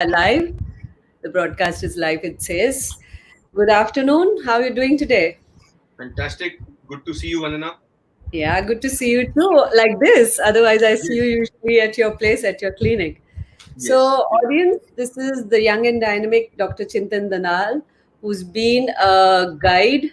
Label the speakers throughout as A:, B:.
A: Live. The broadcast is live, it says. Good afternoon. How are you doing today?
B: Fantastic. Good to see you, Vandana.
A: Yeah, good to see you too, like this. Otherwise, I see
B: Yes.
A: you usually at your place, at your clinic. So,
B: Yes.
A: audience, this is the young and dynamic Dr. Chintan Dalal, who's been a guide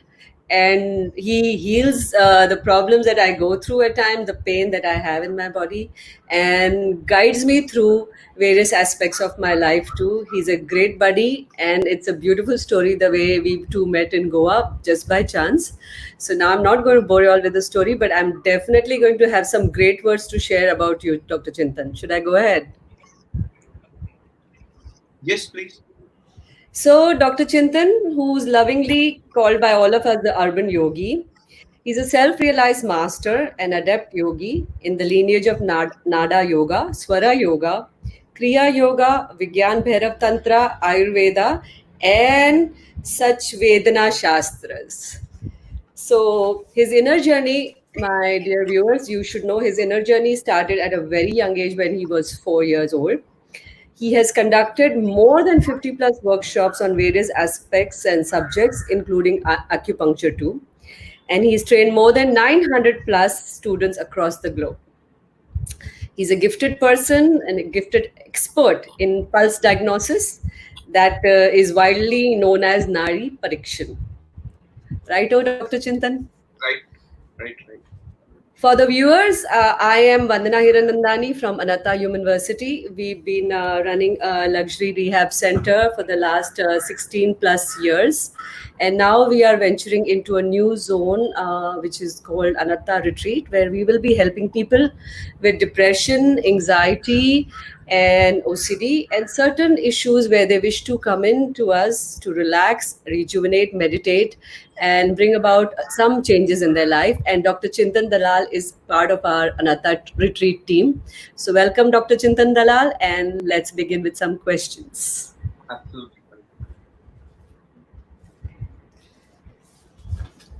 A: and he heals the problems that I go through at times, the pain that I have in my body, and guides me through various aspects of my life too. He's a great buddy, and it's a beautiful story the way we two met in Goa just by chance. So, now I'm not going to bore you all with the story, but I'm definitely going to have some great words to share about you, Dr. Chintan. Should I go ahead?
B: Yes, please.
A: So, Dr. Chintan, who's lovingly called by all of us the urban yogi, he's a self realized master and adept yogi in the lineage of Nada Yoga, Swara Yoga, Kriya Yoga, Vigyan Bhairav Tantra, Ayurveda, and such Vedana Shastras. So, his inner journey, my dear viewers, you should know his inner journey started at a very young age when he was 4 years old. He has conducted more than 50 plus workshops on various aspects and subjects, including acupuncture too. And he's trained more than 900 plus students across the globe. He's a gifted person and a gifted expert in pulse diagnosis that is widely known as Nadi Prediction. Right, oh, Dr. Chintan?
B: Right. Right. Right.
A: For the viewers, I am Vandana Hiranandani from Anatta University. We've been running a luxury rehab center for the last 16 plus years. And now we are venturing into a new zone, which is called Anatta Retreat, where we will be helping people with depression, anxiety, and OCD, and certain issues where they wish to come in to us to relax, rejuvenate, meditate, and bring about some changes in their life. And Dr. Chintan Dalal is part of our Anatta retreat team. So, welcome, Dr. Chintan Dalal, and let's begin with some questions.
B: Absolutely.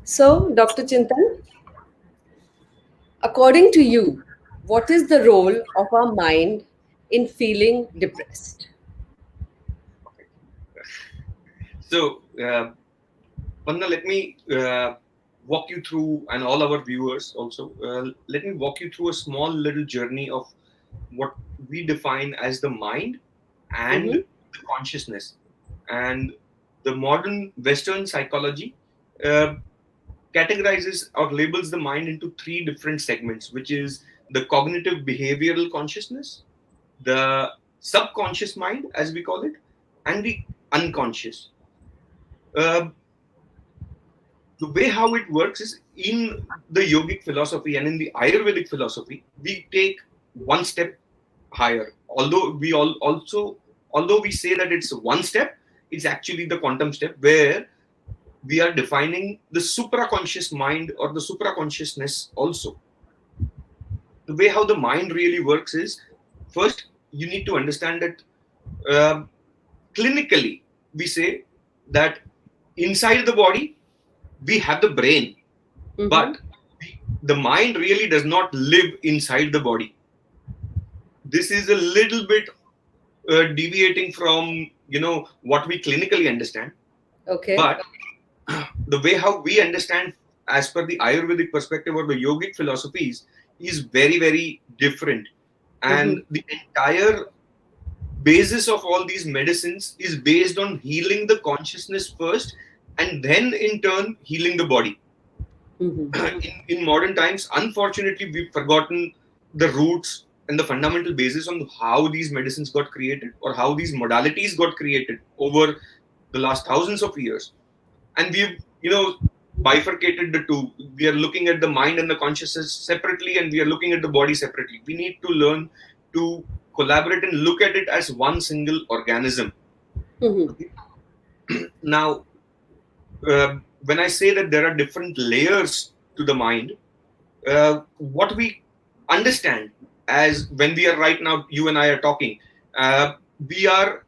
A: So, Dr. Chintan, according to you, what is the role of our mind in feeling depressed?
B: Okay. So, Vandana, let me walk you through, and all our viewers also, let me walk you through a small little journey of what we define as the mind and
A: Mm-hmm.
B: the consciousness. And the modern Western psychology uh, categorizes or labels the mind into three different segments, which is the cognitive behavioral consciousness, the subconscious mind, as we call it, and the unconscious. Uh, the way how it works is in the yogic philosophy and in the Ayurvedic philosophy, we take one step higher. Although we say that it's one step, it's actually the quantum step where we are defining the supraconscious mind or the supraconsciousness also. The way how the mind really works is, first you need to understand that uh, clinically we say that inside the body we have the brain,
A: Mm-hmm.
B: but the mind really does not live inside the body. This is a little bit deviating from what we clinically understand,
A: Okay.
B: but the way how we understand as per the Ayurvedic perspective or the yogic philosophies is very, very different.
A: Mm-hmm.
B: And the entire basis of all these medicines is based on healing the consciousness first, and then in turn healing the body.
A: Mm-hmm.
B: In modern times, unfortunately, we've forgotten the roots and the fundamental basis on how these medicines got created or how these modalities got created over the last thousands of years. And we've bifurcated the two. We are looking at the mind and the consciousness separately, and we are looking at the body separately. We need to learn to collaborate and look at it as one single organism.
A: Mm-hmm.
B: Okay? Now, when I say that there are different layers to the mind, what we understand as when we are right now, you and I are talking, we are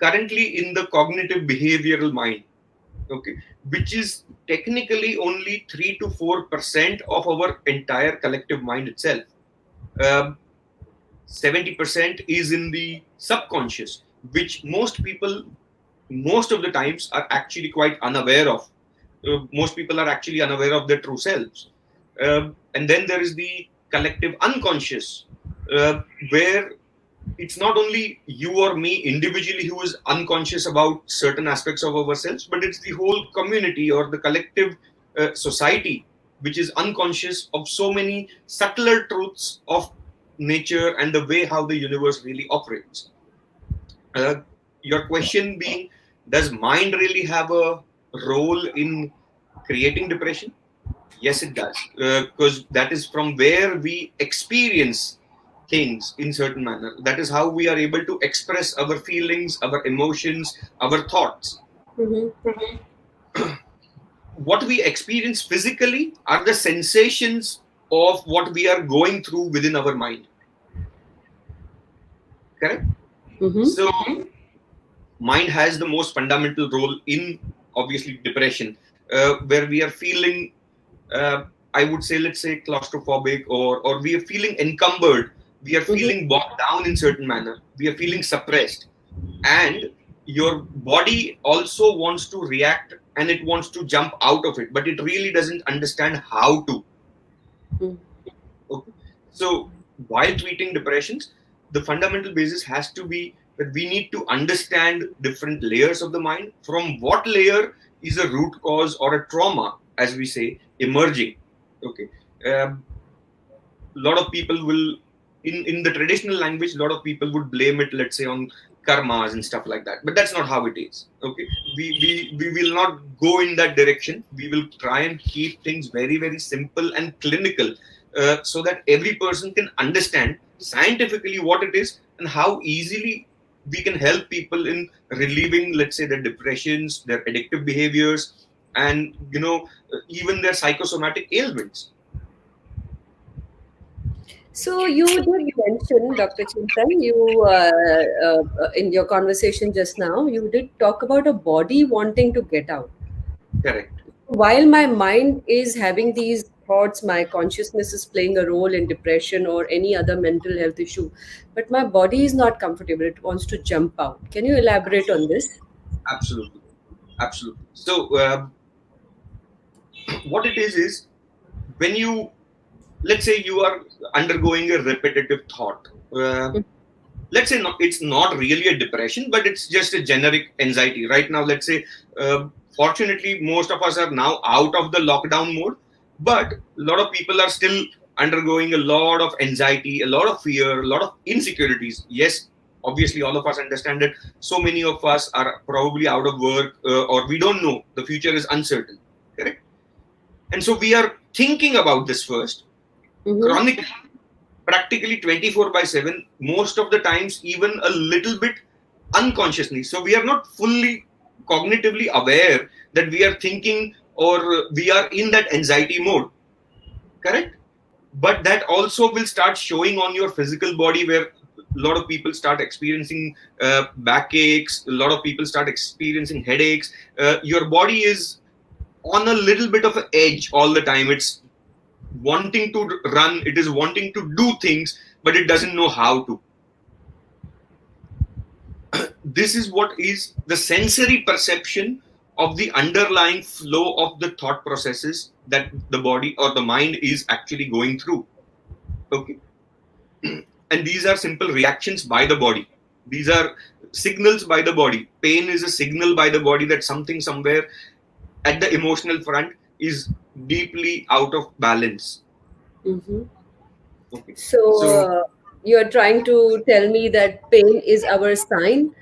B: currently in the cognitive behavioral mind, okay, which is technically only 3 to 4% of our entire collective mind itself. 70% is in the subconscious, which most of the times are actually quite unaware of. Most people are actually unaware of their true selves. And then there is the collective unconscious, where it's not only you or me individually who is unconscious about certain aspects of ourselves, but it's the whole community or the collective society which is unconscious of so many subtler truths of nature and the way how the universe really operates. Uh, your question being, does mind really have a role in creating depression? Yes, it does, because that is from where we experience things in certain manner. That is how we are able to express our feelings, our emotions, our thoughts.
A: Mm-hmm.
B: What we experience physically are the sensations of what we are going through within our mind. Correct?
A: Mm-hmm.
B: So, mind has the most fundamental role in obviously depression, where we are feeling, I would say, let's say claustrophobic, or we are feeling encumbered, we are
A: Mm-hmm.
B: feeling bogged down in certain manner, we are feeling suppressed, and your body also wants to react and it wants to jump out of it, but it really doesn't understand how to. Okay. So while treating depressions, the fundamental basis has to be that we need to understand different layers of the mind. From what layer is a root cause or a trauma, as we say, emerging? Okay. A lot of people will, in the traditional language, a lot of people would blame it, let's say, on karmas and stuff like that. But that's not how it is. Okay. We will not go in that direction. We will try and keep things very, very simple and clinical, so that every person can understand scientifically what it is and how easily we can help people in relieving, let's say, their depressions, their addictive behaviors, and even their psychosomatic ailments.
A: So you did mention, Dr. Chintan, in your conversation just now, you did talk about a body wanting to get out.
B: Correct.
A: While my mind is having these thoughts, my consciousness is playing a role in depression or any other mental health issue, but my body is not comfortable. It wants to jump out. Can you elaborate on this?
B: Absolutely. Absolutely. So, what it is when you, let's say, you are undergoing a repetitive thought. Let's say it's not really a depression, but it's just a generic anxiety. Right now, let's say, fortunately, most of us are now out of the lockdown mode, but a lot of people are still undergoing a lot of anxiety, a lot of fear, a lot of insecurities. Yes, obviously, all of us understand that so many of us are probably out of work, or we don't know. The future is uncertain. Correct? And so we are thinking about this first,
A: Mm-hmm.
B: chronic, practically 24 by 7, most of the times, even a little bit unconsciously. So we are not fully cognitively aware that we are thinking or we are in that anxiety mode. Correct? But that also will start showing on your physical body, where a lot of people start experiencing backaches, a lot of people start experiencing headaches. Your body is on a little bit of an edge all the time. It's wanting to run, it is wanting to do things, but it doesn't know how to. This is what is the sensory perception of the underlying flow of the thought processes that the body or the mind is actually going through. Okay. And these are simple reactions by the body. These are signals by the body. Pain is a signal by the body that something somewhere at the emotional front is deeply out of balance.
A: Mm-hmm.
B: Okay.
A: So
B: So,
A: you are trying to tell me that pain is our sign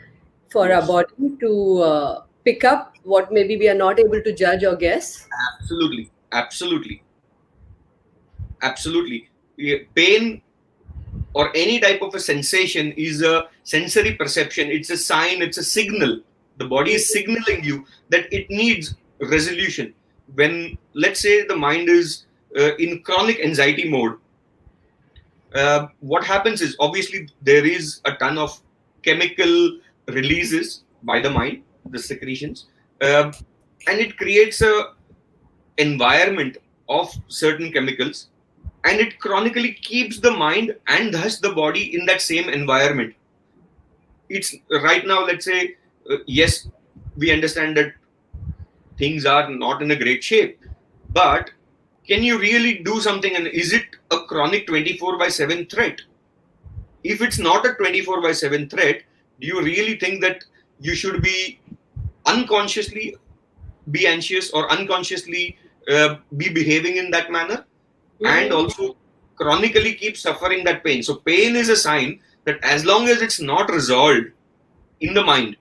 A: for our
B: yes,
A: body to pick up what maybe we are not able to judge or guess.
B: absolutely. Absolutely. Absolutely. Yeah, pain or any type of a sensation is a sensory perception. It's a sign, it's a signal. The body is
A: Mhm.
B: signaling you that it needs resolution. When, let's say, the mind is in chronic anxiety mode, what happens is obviously there is a ton of chemical releases by the mind, the secretions, uh, and it creates a environment of certain chemicals, and it chronically keeps the mind and thus the body in that same environment. it's right now, let's say, yes, we understand that things are not in a great shape, but can you really do something? And is it a chronic 24 by 7 threat? If it's not a 24 by 7 threat, do you really think that you should be unconsciously be anxious or unconsciously be behaving in that manner, and
A: Mm-hmm.
B: also chronically keep suffering that pain? So pain is a sign that as long as it's not resolved in the mind,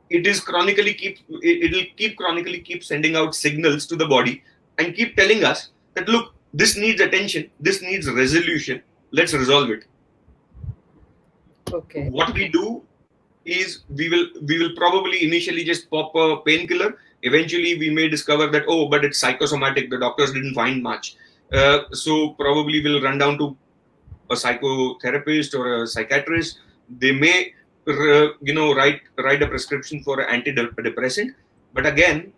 B: it'll keep chronically keep sending out signals to the body and keep telling us that, look, this needs attention, this needs resolution, let's resolve it.
A: Okay.
B: What we do is we will probably initially just pop a painkiller. Eventually we may discover that, oh, but it's psychosomatic, the doctors didn't find much, so probably we'll run down to a psychotherapist or a psychiatrist. They may write a prescription for an antidepressant, but again,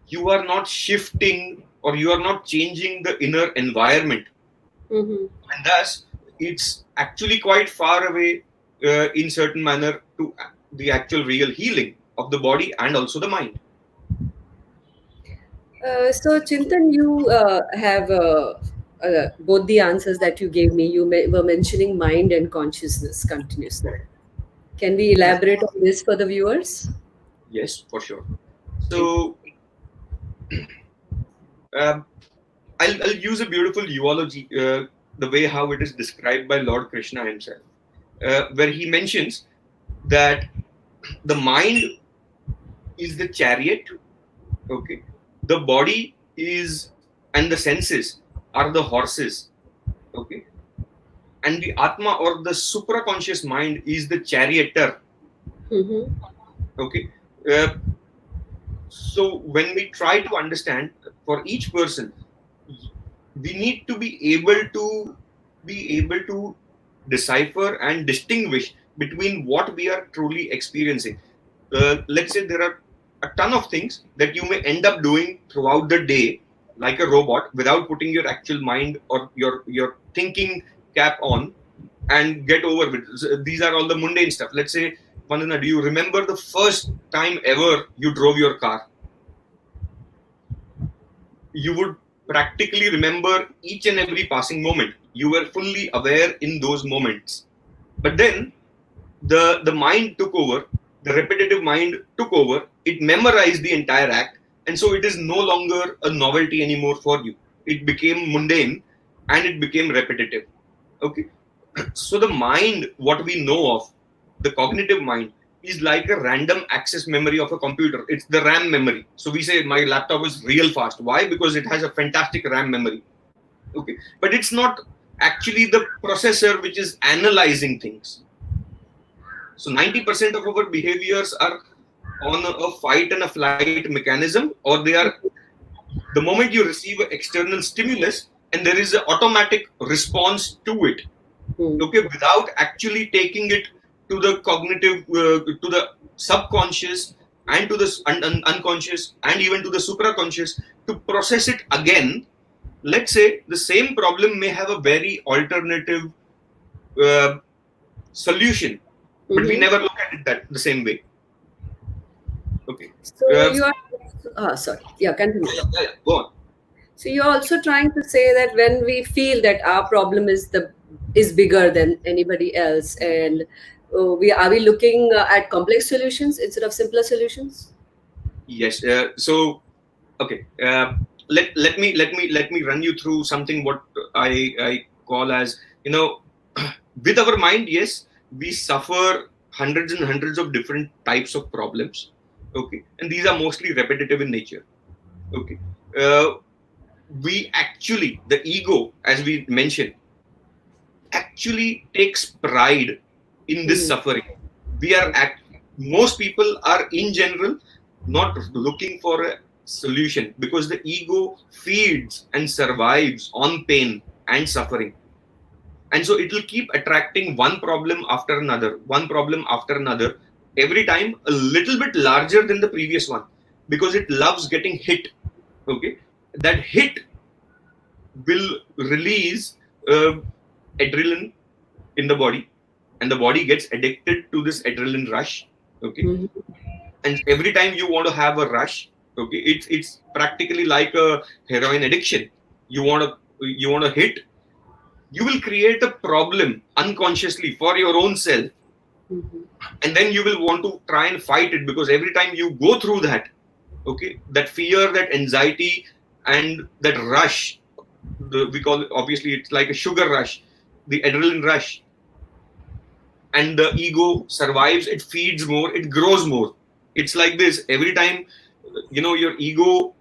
B: you are not shifting or you are not changing the inner environment,
A: Mm-hmm.
B: and thus it's actually quite far away in certain manner to the actual real healing of the body and also the mind.
A: So, Chintan, you have both the answers that you gave me. You were mentioning mind and consciousness continuously. Can we
B: Yes,
A: elaborate on this for the viewers?
B: yes, for sure.
A: Thank you.
B: So um, I'll use a beautiful eulogy, the way how it is described by Lord Krishna himself, where he mentions that the mind is the chariot, okay, the body is and the senses are the horses, okay, and the atma or the supraconscious mind is the charioteer,
A: Mm-hmm.
B: okay. uh, so when we try to understand for each person, we need to be able to decipher and distinguish between what we are truly experiencing. Let's say there are a ton of things that you may end up doing throughout the day like a robot without putting your actual mind or your thinking cap on and get over with. These are all the mundane stuff. Let's say, Vandana, do you remember the first time ever you drove your car? You would practically remember each and every passing moment. You were fully aware in those moments. But then the mind took over, the repetitive mind took over, it memorized the entire act, and so it is no longer a novelty anymore for you. It became mundane and it became repetitive. Okay. So the mind, what we know of, the cognitive mind, is like a random access memory of a computer. It's the RAM memory. So we say my laptop is real fast. Why? Because it has a fantastic RAM memory. Okay. But it's not actually the processor which is analyzing things. So 90% of our behaviors are on a fight and a flight mechanism, or they are the moment you receive an external stimulus and there is an automatic response to it,
A: Mm.
B: okay, without actually taking it to the cognitive, to the subconscious and to the unconscious and even to the supraconscious to process it again. Let's say the same problem may have a very alternative uh, solution, but we
A: Mm-hmm.
B: never look at it that the same way. Okay.
A: So
B: Uh,
A: you are, sorry, yeah, continue.
B: Go on.
A: So you're also trying to say that when we feel that our problem is bigger than anybody else, and we looking at complex solutions instead of simpler solutions?
B: Yes. So, okay. Let me run you through something what I call as, with our mind. Yes, we suffer hundreds and hundreds of different types of problems. Okay, and these are mostly repetitive in nature. Okay. Uh, we actually, the ego, as we mentioned, actually takes pride in this
A: Mm-hmm.
B: suffering. We are most people are in general not looking for a solution because the ego feeds and survives on pain and suffering. And so it will keep attracting one problem after another, every time a little bit larger than the previous one, because it loves getting hit. Okay. That hit will release uh, adrenaline in the body. and the body gets addicted to this adrenaline rush. Okay,
A: Mhm.
B: and every time you want to have a rush, okay, it's practically like a heroin addiction. You want to hit. You will create a problem unconsciously for your own self,
A: Mhm.
B: and then you will want to try and fight it, because every time you go through that, okay, that fear, that anxiety, and that rush, we call it, obviously it's like a sugar rush, the adrenaline rush, and the ego survives, it feeds more, it grows more. It's like this every time, your ego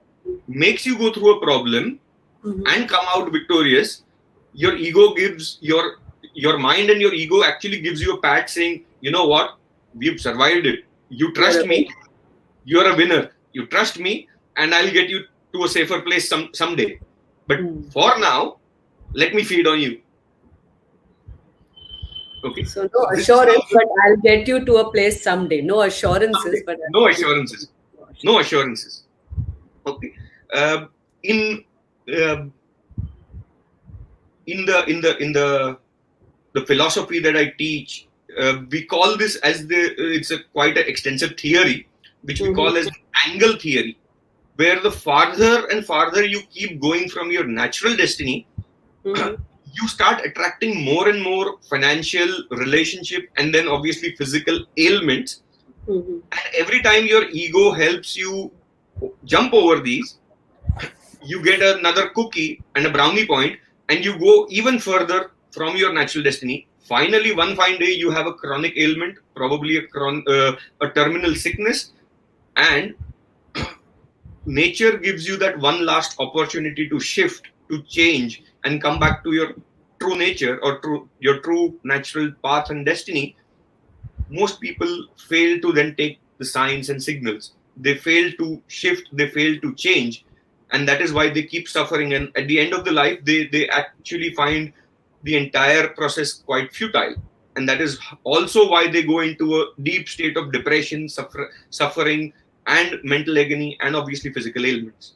B: makes you go through a problem
A: Mhm.
B: and come out victorious. Your ego gives your mind, and your ego actually gives you a pat saying, you know what, we've survived it, you
A: You're
B: trust
A: a
B: me, you're a winner, you trust me, and I'll get you to a safer place someday. But
A: Mm.
B: for now, let me feed on you. Okay,
A: So no
B: so this is how
A: assurance, but I'll get you to a place someday. No assurances,
B: someday.
A: but I'll
B: No
A: get you to a
B: assurances.
A: place.
B: No assurances. Okay. Uh, in uh, in the philosophy that I teach, we call this as it's a quite an extensive theory, which we
A: Mhm.
B: call as angle theory, where the farther and farther you keep going from your natural destiny,
A: Mhm.
B: you start attracting more and more financial, relationship, and then obviously physical ailments.
A: Mhm.
B: And every time your ego helps you jump over these, you get another cookie and a brownie point, and you go even further from your natural destiny. Finally, one fine day, you have a chronic ailment, probably a terminal sickness, and nature gives you that one last opportunity to shift, to change, and come back to your true nature, or your true natural path and destiny. Most people fail to then take the signs and signals. They fail to shift, they fail to change, and that is why they keep suffering. And at the end of the life, they actually find the entire process quite futile. And that is also why they go into a deep state of depression, suffering, and mental agony, and obviously physical ailments.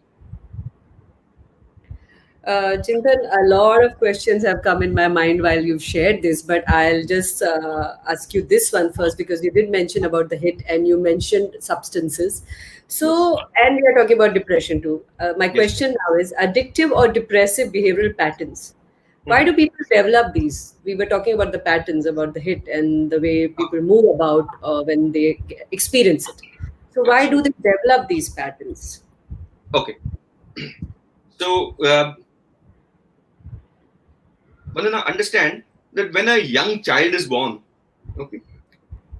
A: Chintan, a lot of questions have come in my mind while you've shared this, but I'll just ask you this one first because you did mention about the hit and you mentioned substances.
B: Yes.
A: So, and we are talking about depression too. My
B: Yes.
A: question now is addictive or depressive behavioral patterns? Why
B: Mhm.
A: do people develop these? We were talking about the patterns, about the hit and the way people move about when they experience it. So, why do
B: Absolutely.
A: they develop these patterns?
B: Okay. So, Vandana, understand that when a young child is born, okay,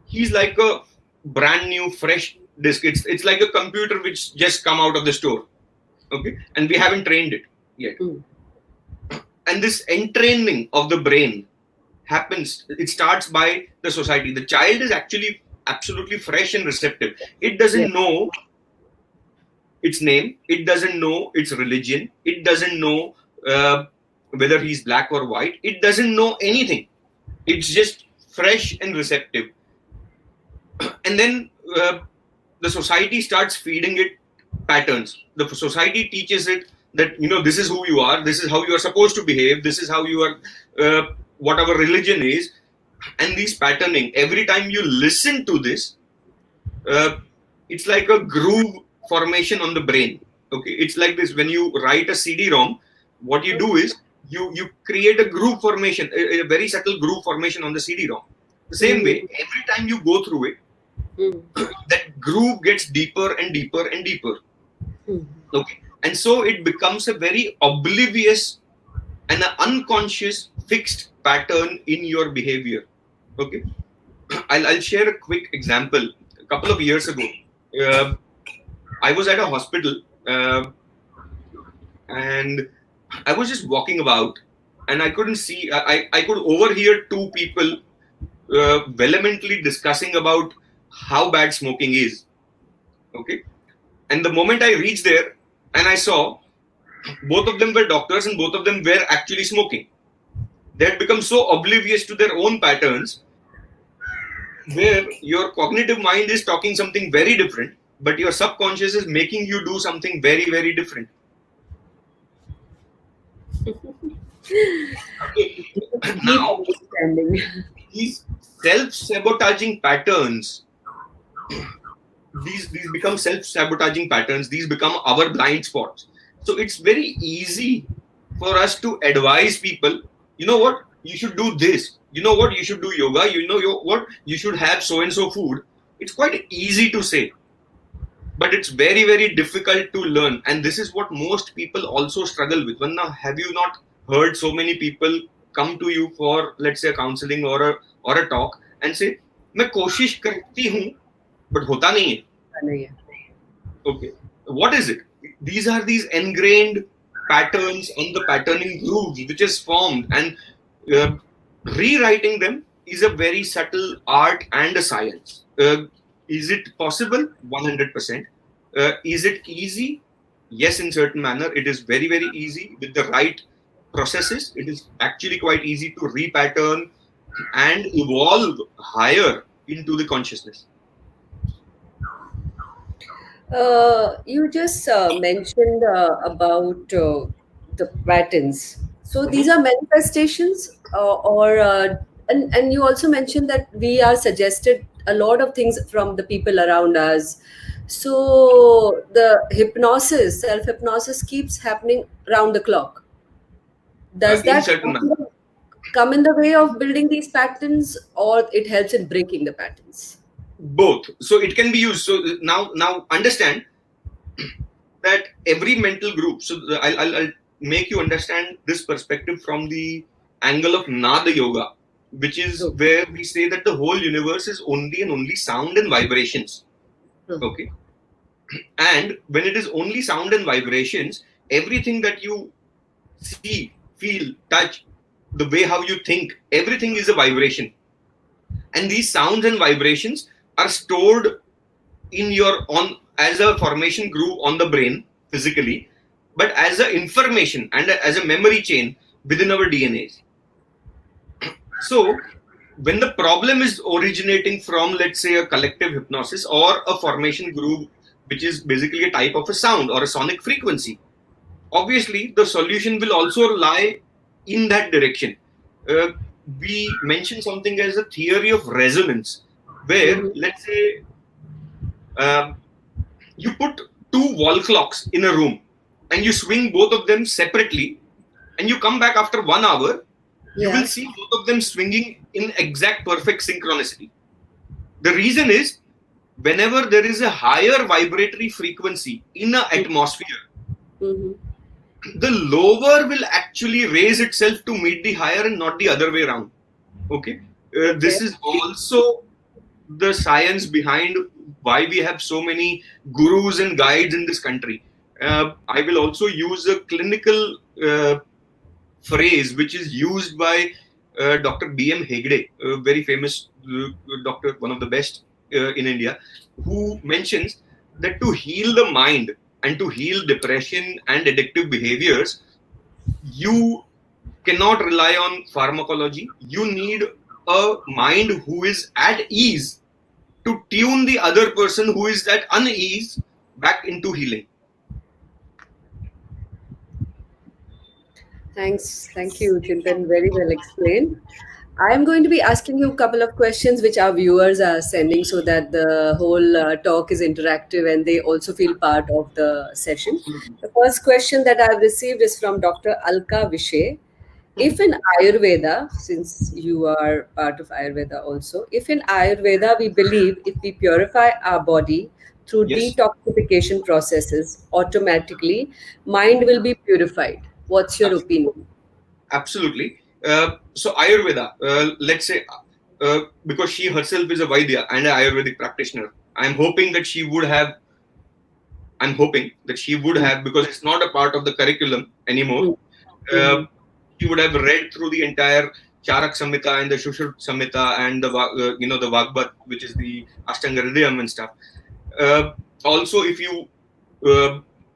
B: he's like a brand new, fresh disk. It's like a computer which just come out of the store, okay, and we haven't trained it yet.
A: Mm.
B: And this entraining of the brain happens. It starts by the society. The child is actually absolutely fresh and receptive. It
A: Yeah.
B: doesn't know its name. It doesn't know its religion. It doesn't know whether he's black or white. It doesn't know anything. It's just fresh and receptive. And then the society starts feeding it patterns. The society teaches it that, this is who you are, this is how you are supposed to behave, this is how you are, whatever religion is. And these patterning, every time you listen to this, uh, it's like a groove formation on the brain. Okay, it's like this: when you write a CD-ROM, what you do is you create a groove formation, a very subtle groove formation on the CD-ROM. The same way,
A: Mhm.
B: every time you go through it,
A: Mm.
B: that groove gets deeper and deeper and deeper.
A: Mm.
B: Okay, and so it becomes a very oblivious and an unconscious fixed pattern in your behavior. Okay, I'll share a quick example. A couple of years ago, uh, I was at a hospital, and I was just walking about, and I couldn't see. I could overhear two people vehemently discussing about how bad smoking is. Okay, and the moment I reached there, and I saw both of them were doctors, and both of them were actually smoking. They had become so oblivious to their own patterns, where your cognitive mind is talking something very different, but your subconscious is making you do something very, very different. Okay.
A: Deep
B: Now,
A: understanding.
B: these self-sabotaging patterns, these become self-sabotaging patterns. These become our blind spots. So it's very easy for us to advise people, you know what, you should do this, you know what, you should do yoga, what, you should have so and so food. It's quite easy to say, but it's very, very difficult to learn. And this is what most people also struggle with. Vanna, have you not heard so many people come to you for, let's say, counseling or a talk and say, मैं कोशिश करती हूँ but होता नहीं है.
A: नहीं है.
B: Okay, what is it? These are these ingrained patterns and the patterning grooves which is formed, and rewriting them is a very subtle art and a science. Is it possible? 100%. Is it easy? Yes, in certain manner, it is very, very easy with the right processes. It is actually quite easy to repattern and evolve higher into the consciousness.
A: You just mentioned about the patterns. So these are manifestations, and you also mentioned that we are suggested a lot of things from the people around us. So the hypnosis, self-hypnosis keeps happening round the clock. Does
B: In
A: that
B: certain manner.
A: come in the way of building these patterns, or it helps in breaking the patterns?
B: Both. So it can be used. So now understand that every mental group. So I'll make you understand this perspective from the angle of Nadi Yoga, which is where we say that the whole universe is only and only sound and vibrations. Okay. And when it is only sound and vibrations, everything that you see, feel, touch, the way how you think, everything is a vibration. And these sounds and vibrations are stored in your as a formation groove on the brain physically, but as a information and as a memory chain within our DNAs. So when the problem is originating from, let's say, a collective hypnosis or a formation groove, which is basically a type of a sound or a sonic frequency, obviously the solution will also lie in that direction. We mentioned something as a theory of resonance, where let's say you put two wall clocks in a room and you swing both of them separately, and you come back after 1 hour, you will see both of them swinging in exact perfect synchronicity. The reason is, whenever there is a higher vibratory frequency in an atmosphere, the lower will actually raise itself to meet the higher and not the other way around. Okay. This is also the science behind why we have so many gurus and guides in this country. I will also use a clinical phrase which is used by Dr. B.M. Hegde, a very famous doctor, one of the best in India, who mentions that to heal the mind and to heal depression and addictive behaviors, you cannot rely on pharmacology. You need a mind who is at ease to tune the other person who is at unease back into healing.
A: Thanks. Thank you, Chintan. Very well explained. I'm going to be asking you a couple of questions which our viewers are sending so that the whole talk is interactive and they also feel part of the session. The first question that I've received is from Dr. Alka Vishay. If in Ayurveda, since you are part of Ayurveda also, if in Ayurveda we believe if we purify our body through detoxification processes, automatically mind will be purified. What's your opinion?
B: Absolutely. So Ayurveda, let's say, because she herself is a Vaidya and an Ayurvedic practitioner, I'm hoping that she would have, because it's not a part of the curriculum anymore. She would have read through the entire Charak Samhita and the Shushruta Samhita and the the Vagbat, which is the Ashtanga Hridayam and stuff. Also, if you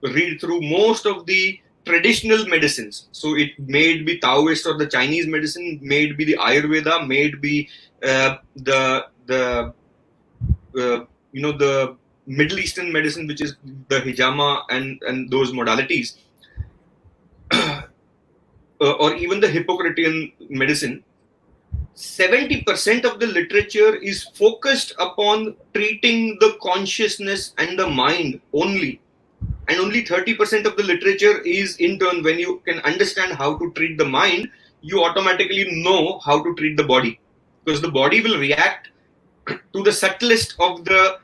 B: read through most of the traditional medicines, so it may be Taoist or the Chinese medicine, may be the Ayurveda, may be the Middle Eastern medicine, which is the hijama and those modalities, or even the Hippocratean medicine, 70% of the literature is focused upon treating the consciousness and the mind only. And only 30% of the literature is, in turn, when you can understand how to treat the mind, you automatically know how to treat the body. Because the body will react to the subtlest of the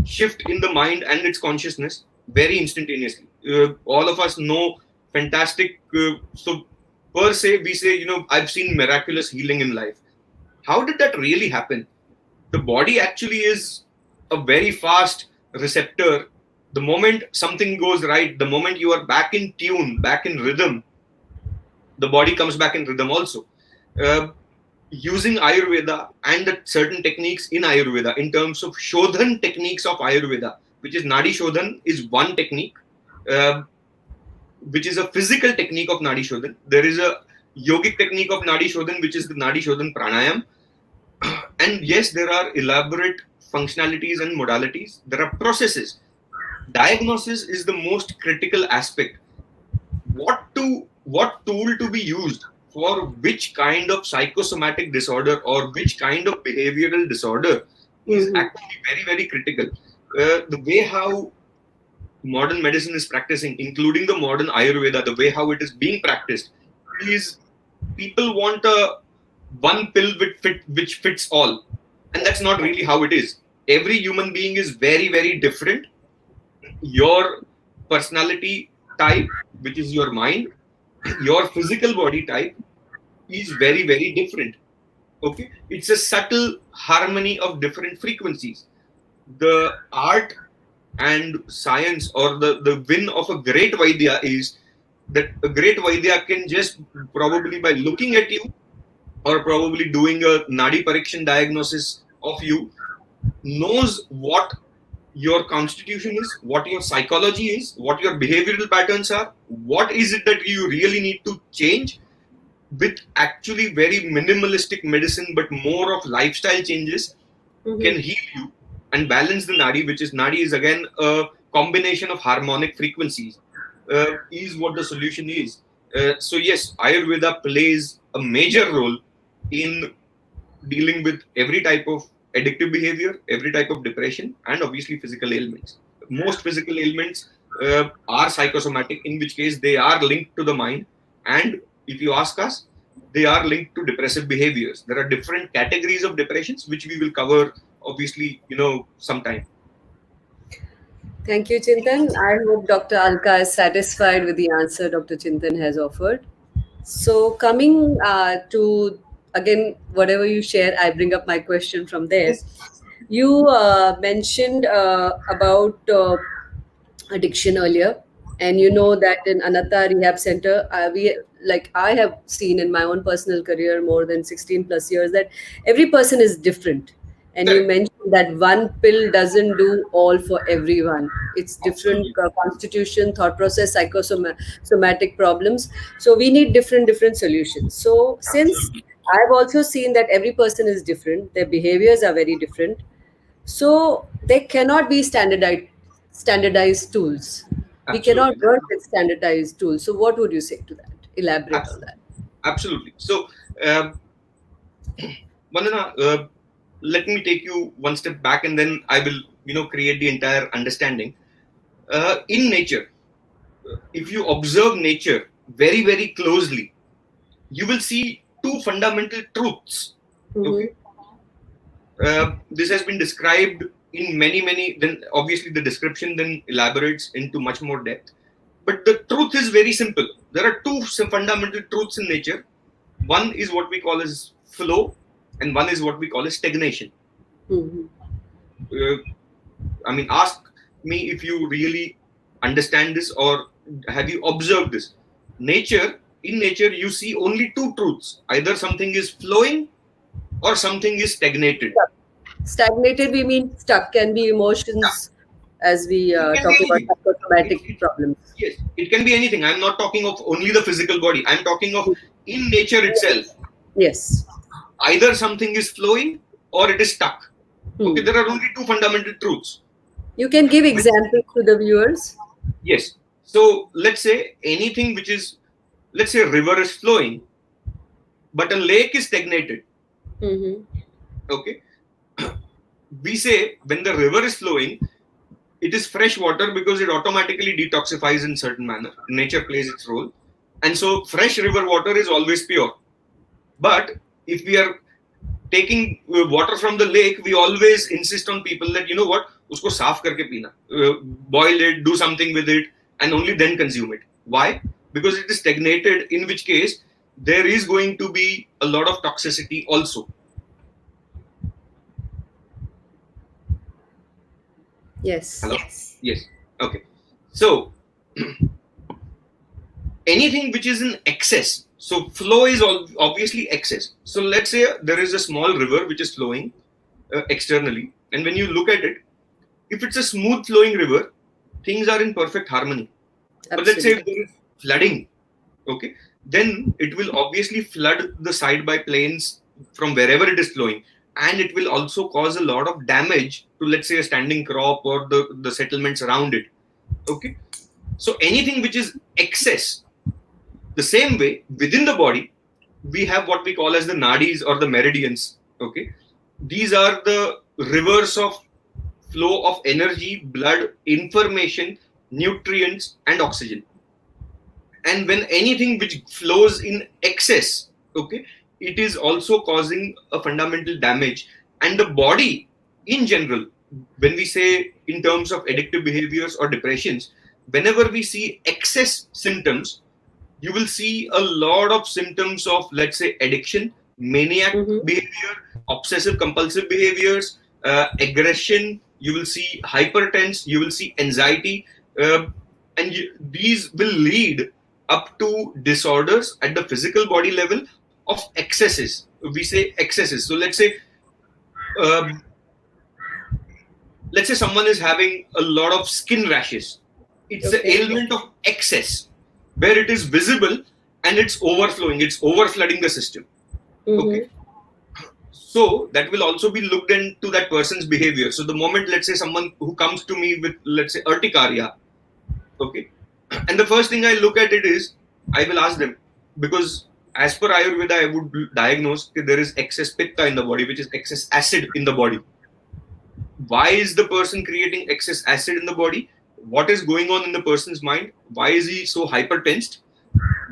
B: shift in the mind and its consciousness very instantaneously. All of us know fantastic. So, per se, we say, I've seen miraculous healing in life. How did that really happen? The body actually is a very fast receptor. The moment something goes right, the moment you are back in tune, back in rhythm, the body comes back in rhythm also. Uh, Using Ayurveda and the certain techniques in Ayurveda, in terms of Shodhan techniques of Ayurveda, which is Nadi Shodhan, is one technique, uh, which is a physical technique of Nadi Shodhan. There is a yogic technique of Nadi Shodhan, which is the Nadi Shodhan Pranayam. And yes, there are elaborate functionalities and modalities. There are processes. Diagnosis is the most critical aspect. What tool to be used for which kind of psychosomatic disorder or which kind of behavioral disorder is actually very, very critical. The way how modern medicine is practicing, including the modern Ayurveda, the way how it is being practiced, is people want a one pill which fits all. And that's not really how it is. Every human being is very, very different. Your personality type, which is your mind, your physical body type is very, very different. Okay? It's a subtle harmony of different frequencies. The art and science, or the win of a great Vaidya, is that a great Vaidya can just, probably by looking at you or probably doing a Nadi Prediction diagnosis of you, knows what your constitution is, what your psychology is, what your behavioral patterns are, what is it that you really need to change, with actually very minimalistic medicine, but more of lifestyle changes, can heal you and balance the Nadi, which is Nadi is again a combination of harmonic frequencies, is what the solution is. So yes, Ayurveda plays a major role in dealing with every type of addictive behavior, every type of depression, and obviously physical ailments. Most physical ailments are psychosomatic, in which case they are linked to the mind. And if you ask us, they are linked to depressive behaviors. There are different categories of depressions, which we will cover, obviously, sometime.
A: Thank you, Chintan. I hope Dr. Alka is satisfied with the answer Dr. Chintan has offered. So, coming to again, whatever you share, I bring up my question from there. You mentioned about addiction earlier, and you know that in Anatta Rehab Center, we like I have seen in my own personal career more than 16 plus years that every person is different. And you
B: Correct.
A: mentioned that one pill doesn't do all for everyone. It's different
B: Absolutely.
A: constitution, thought process, psychosomatic problems. So we need different solutions. So since
B: Absolutely.
A: I've also seen that every person is different, their behaviors are very different. So they cannot be standardized tools. We cannot
B: Absolutely.
A: work with standardized tools. So what would you say to that? Elaborate on
B: Absolutely.
A: that.
B: Absolutely. So, Vandana, let me take you one step back, and then I will, create the entire understanding. In nature, if you observe nature very, very closely, you will see two fundamental truths.
A: Mm-hmm.
B: Okay, this has been described in many. Then obviously the description then elaborates into much more depth. But the truth is very simple. There are two fundamental truths in nature. One is what we call as flow, and one is what we call as stagnation.
A: Mm-hmm.
B: Uh, I mean, ask me if you really understand this, or have you observed this. In nature, you see only two truths. Either something is flowing or something is stagnated.
A: Stuck. Stagnated, we mean stuck, can be
B: Yeah.
A: emotions as we
B: It can be
A: talk about
B: anything.
A: psychosomatic problems.
B: Yes, it can be anything. I'm not talking of only the physical body. I'm talking of in nature itself.
A: Yes.
B: Either something is flowing or it is stuck. Okay,
A: Hmm.
B: there are only two fundamental truths.
A: You can give
B: Which,
A: examples to the viewers.
B: yes. So let's say anything which is, let's say river is flowing, but a lake is stagnated.
A: Mm-hmm.
B: Okay. We say when the river is flowing, it is fresh water because it automatically detoxifies in certain manner. Nature plays its role. And so fresh river water is always pure. But if we are taking water from the lake, we always insist on people that, you know what, usko saaf karke peena, boil it, do something with it, and only then consume it. Why? Because it is stagnated, in which case there is going to be a lot of toxicity also.
A: Yes.
B: Hello? Yes. Okay. So anything which is in excess, so flow is obviously excess. So let's say there is a small river which is flowing externally, and when you look at it, if it's a smooth flowing river, things are in perfect harmony. But let's say if
A: Absolutely.
B: there is flooding, okay, then it will obviously flood the side by plains from wherever it is flowing, and it will also cause a lot of damage to, let's say, a standing crop or the settlements around it. Okay, so anything which is excess. The same way, within the body, we have what we call as the nadis or the meridians. Okay, these are the rivers of flow of energy, blood, information, nutrients, and oxygen. And when anything which flows in excess, okay, it is also causing a fundamental damage. And the body, in general, when we say in terms of addictive behaviors or depressions, whenever we see excess symptoms, you will see a lot of symptoms of, let's say, addiction, maniac
A: Mm-hmm.
B: behavior, obsessive compulsive behaviors, aggression. You will see hypertense, you will see anxiety, and these will lead up to disorders at the physical body level of excesses. We say excesses. So um, let's say someone is having a lot of skin rashes. It's an
A: Okay.
B: ailment of excess where it is visible and it's overflowing, it's overflooding the system. Okay.
A: Mm-hmm.
B: So that will also be looked into that person's behavior. So the moment, let's say, someone who comes to me with, let's say, urticaria, okay, and the first thing I look at it is, I will ask them, because as per Ayurveda, I would diagnose that there is excess pitta in the body, which is excess acid in the body. Why is the person creating excess acid in the body? What is going on in the person's mind? Why is he so hypertensed?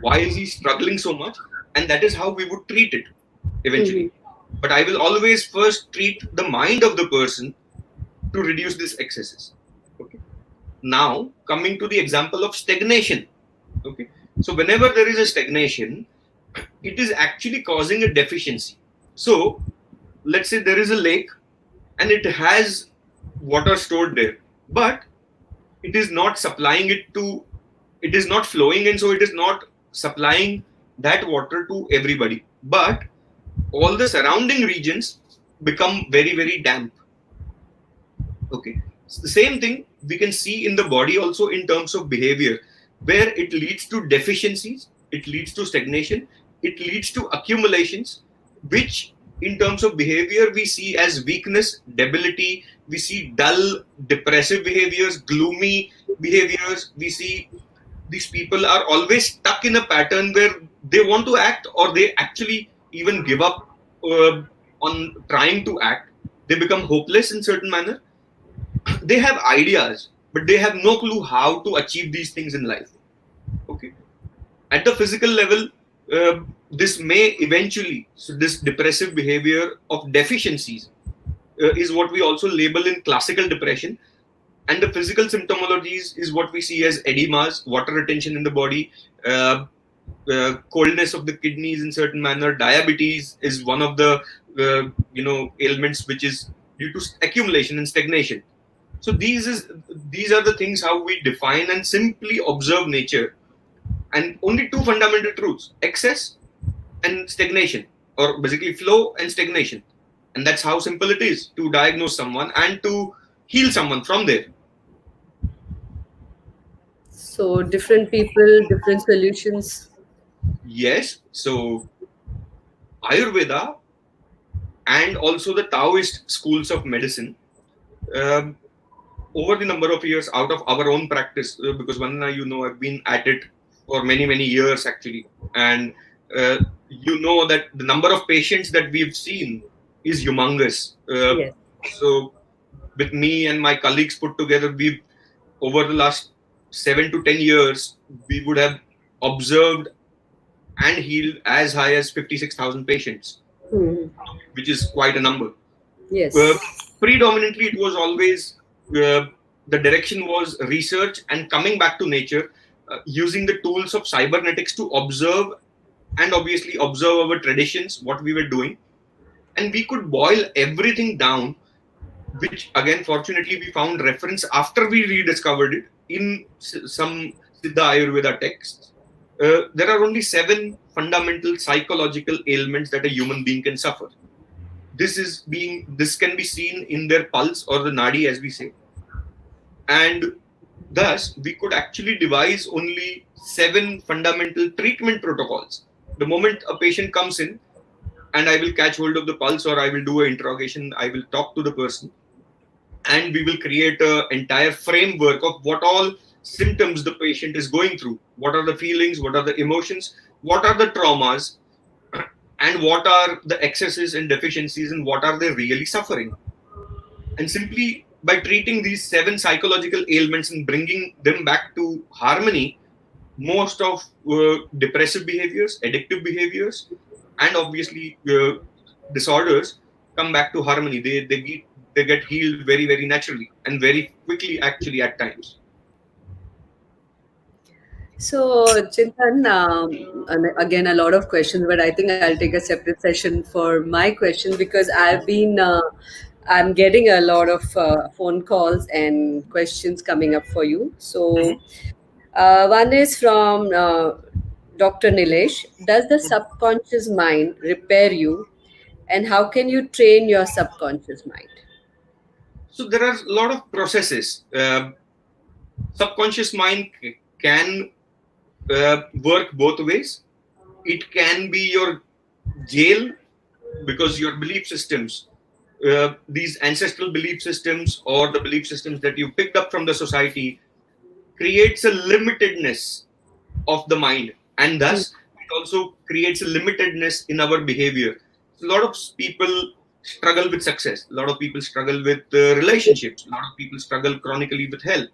B: Why is he struggling so much? And that is how we would treat it
A: Mm-hmm.
B: eventually. But I will always first treat the mind of the person to reduce these excesses. Okay. Now, coming to the example of stagnation. Okay. So, whenever there is a stagnation, it is actually causing a deficiency. So, let's say there is a lake and it has water stored there, but it is not supplying it to, it is not flowing, and so it is not supplying that water to everybody. But all the surrounding regions become very, very damp. Okay. So the same thing we can see in the body also in terms of behavior, where it leads to deficiencies, it leads to stagnation, it leads to accumulations, which in terms of behavior we see as weakness, debility, we see dull, depressive behaviors, gloomy behaviors. We see these people are always stuck in a pattern where they want to act or they actually even give up on trying to act. They become hopeless in certain manner. They have ideas, but they have no clue how to achieve these things in life. Okay. At the physical level, this may eventually, so this depressive behavior of deficiencies is what we also label in classical depression. And the physical symptomologies is what we see as edemas, water retention in the body, coldness of the kidneys in certain manner. Diabetes is one of the ailments which is due to accumulation and stagnation. So these are the things how we define and simply observe nature. And only two fundamental truths: excess and stagnation, or basically flow and stagnation. And that's how simple it is to diagnose someone and to heal someone from there.
A: So different people, different solutions.
B: Yes. So Ayurveda and also the Taoist schools of medicine, um, over the number of years, out of our own practice, because Vandana, I've been at it for many, many years actually. And you know that the number of patients that we've seen is humongous.
A: Yes.
B: So with me and my colleagues put together, we've over the last 7 to 10 years, we would have observed and healed as high as 56,000 patients,
A: Hmm.
B: which is quite a number. Uh,
A: Yes.
B: Predominantly, it was always the direction was research and coming back to nature, using the tools of cybernetics to observe and obviously observe our traditions, what we were doing. And we could boil everything down, which again, fortunately, we found reference after we rediscovered it in some Siddha Ayurveda texts. There are only 7 fundamental psychological ailments that a human being can suffer. This can be seen in their pulse or the nadi, as we say, and thus we could actually devise only 7 fundamental treatment protocols. The moment a patient comes in, and I will catch hold of the pulse or I will do an interrogation, I will talk to the person, and we will create an entire framework of what all symptoms the patient is going through, what are the feelings, what are the emotions, what are the traumas, and what are the excesses and deficiencies, and what are they really suffering. And simply by treating these 7 psychological ailments and bringing them back to harmony, most of depressive behaviors, addictive behaviors, and obviously disorders come back to harmony. They get healed very, very naturally and very quickly, actually, at times.
A: So, Chintan, and again, a lot of questions, but I think I'll take a separate session for my question because I'm getting a lot of phone calls and questions coming up for you.
B: Mhm.
A: So, one is from Dr. Nilesh. Does the subconscious mind repair you, and how can you train your subconscious mind?
B: So there are a lot of processes. Subconscious mind can work both ways. It can be your jail, because your belief systems, these ancestral belief systems or the belief systems that you picked up from the society, creates a limitedness of the mind, and
A: Hmm.
B: thus it also creates a limitedness in our behavior. So a lot of people struggle with success, a lot of people struggle with relationships, a lot of people struggle chronically with health,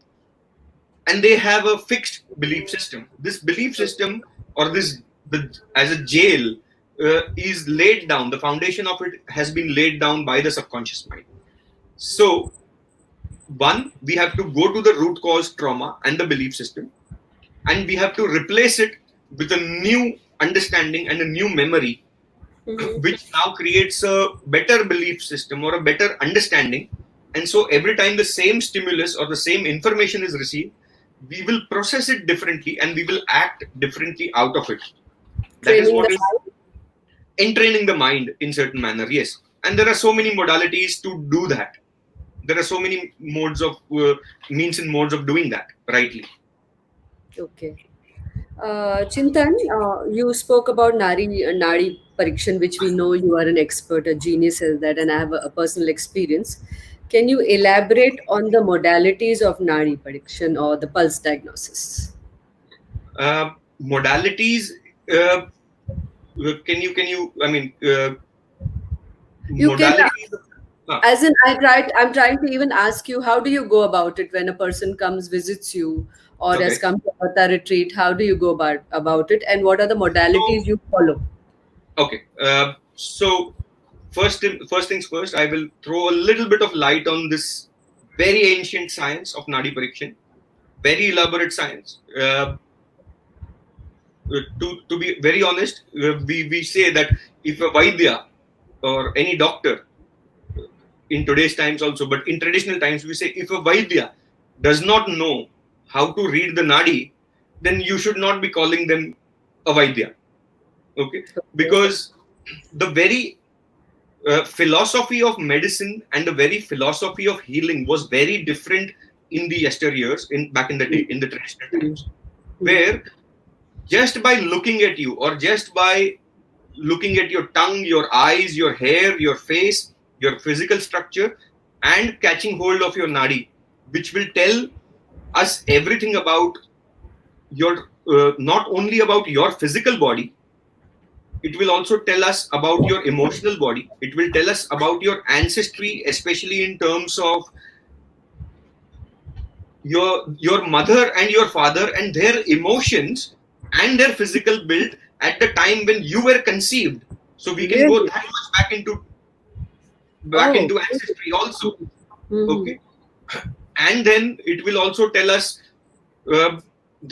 B: and they have a fixed belief system. This belief system, or as a jail, is laid down. The foundation of it has been laid down by the subconscious mind. So, one, we have to go to the root cause trauma and the belief system, and we have to replace it with a new understanding and a new memory,
A: Mhm.
B: which now creates a better belief system or a better understanding. And so every time the same stimulus or the same information is received, we will process it differently and we will act differently out of it. That is
A: Training
B: what
A: the
B: is entraining the mind in certain manner. Yes, and there are so many modalities to do that. There are so many modes of means and modes of doing that rightly.
A: Okay. Chintan, you spoke about Nadi Prediction, which we know you are an expert, a genius at that, and I have a personal experience. Can you elaborate on the modalities of Nadi Prediction or the pulse diagnosis?
B: Modalities, can you I mean,
A: You can,
B: modalities. Huh,
A: as in, I'm trying to even ask you, how do you go about it when a person comes, visits you, or has
B: okay.
A: come to a retreat? How do you go about it, and what are the
B: So
A: modalities you follow?
B: okay. So first things first, I will throw a little bit of light on this very ancient science of Nadi Prediction, very elaborate science. To be very honest, we say that if a Vaidya or any doctor, in today's times also, but in traditional times, we say if a Vaidya does not know how to read the Nadi, then you should not be calling them a Vaidya. Okay?
A: Okay.
B: Because the very philosophy of medicine and the very philosophy of healing was very different in the yesteryears, in back in the day, in the traditional
A: Hmm.
B: times,
A: Hmm.
B: where just by looking at you, or just by looking at your tongue, your eyes, your hair, your face, your physical structure, and catching hold of your nadi, which will tell us everything about your not only about your physical body, It will also tell us about your emotional body. It will tell us about your ancestry, especially in terms of your mother and your father and their emotions and their physical build at the time when you were conceived. So we can go
A: Really?
B: that much back
A: Oh.
B: into ancestry also.
A: Mm-hmm.
B: Okay. And then it will also tell us, uh,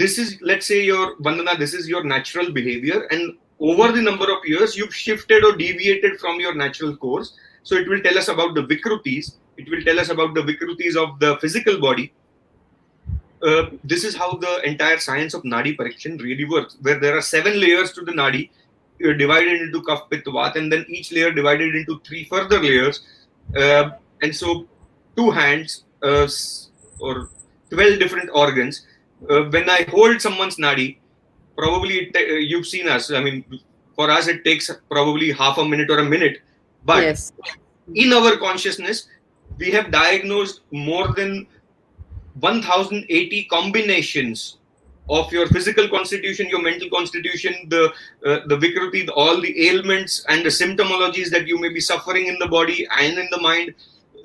B: this is, let's say, your Vandana, this is your natural behavior, and over the number of years you've shifted or deviated from your natural course. So it will tell us about the vikrutis. It will tell us about the vikrutis of the physical body. This is how the entire science of Nadi Prediction really works, where there are 7 layers to the Nadi, divided into Kaf, Pitta, Vat, and then each layer divided into 3 further layers. And so, 2 hands, or 12 different organs. When I hold someone's Nadi, probably you've seen us. I mean, for us, it takes probably half a minute or a minute. But
A: Yes.
B: in our consciousness, we have diagnosed more than 1080 combinations of your physical constitution, your mental constitution, the vikruti, all the ailments and the symptomologies that you may be suffering in the body and in the mind,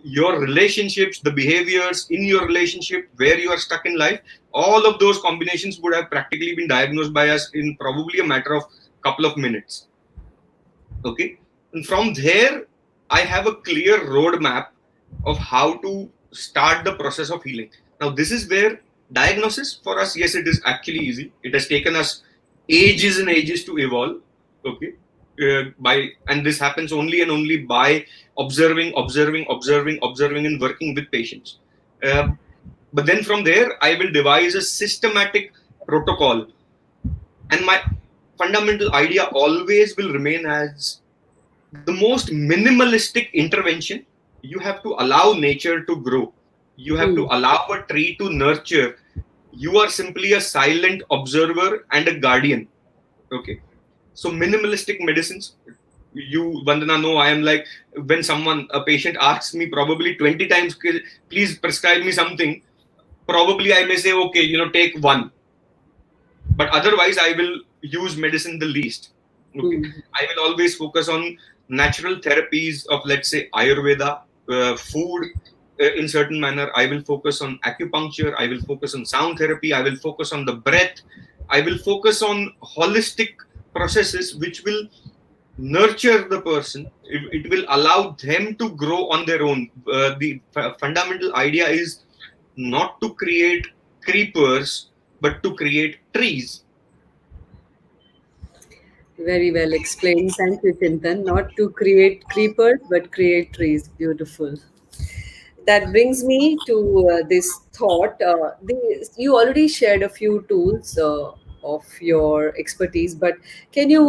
B: your relationships, the behaviors in your relationship, where you are stuck in life. All of those combinations would have practically been diagnosed by us in probably a matter of couple of minutes. Okay, and from there, I have a clear roadmap of how to start the process of healing. Now, this is where diagnosis for us, yes, it is actually easy. It has taken us ages and ages to evolve. Okay, and this happens only and only by observing, and working with patients. Uh, but then from there, I will devise a systematic protocol, and my fundamental idea always will remain as the most minimalistic intervention. You have to allow nature to grow. You have to
A: Mm.
B: allow a tree to nurture. You are simply a silent observer and a guardian. Okay. So minimalistic medicines, you Vandana know, I am like, when a patient asks me probably 20 times, please prescribe me something, probably I may say, okay, take one. But otherwise I will use medicine the least. Okay,
A: Mm.
B: I will always focus on natural therapies of, let's say, ayurveda, food, in certain manner. I will focus on acupuncture, I will focus on sound therapy, I will focus on the breath, I will focus on holistic processes which will nurture the person. It will allow them to grow on their own. The fundamental idea is not to create creepers, but to create trees.
A: Very well explained. Thank you, Chintan. Not to create creepers, but create trees. Beautiful. That brings me to this thought. You already shared a few tools of your expertise, but can you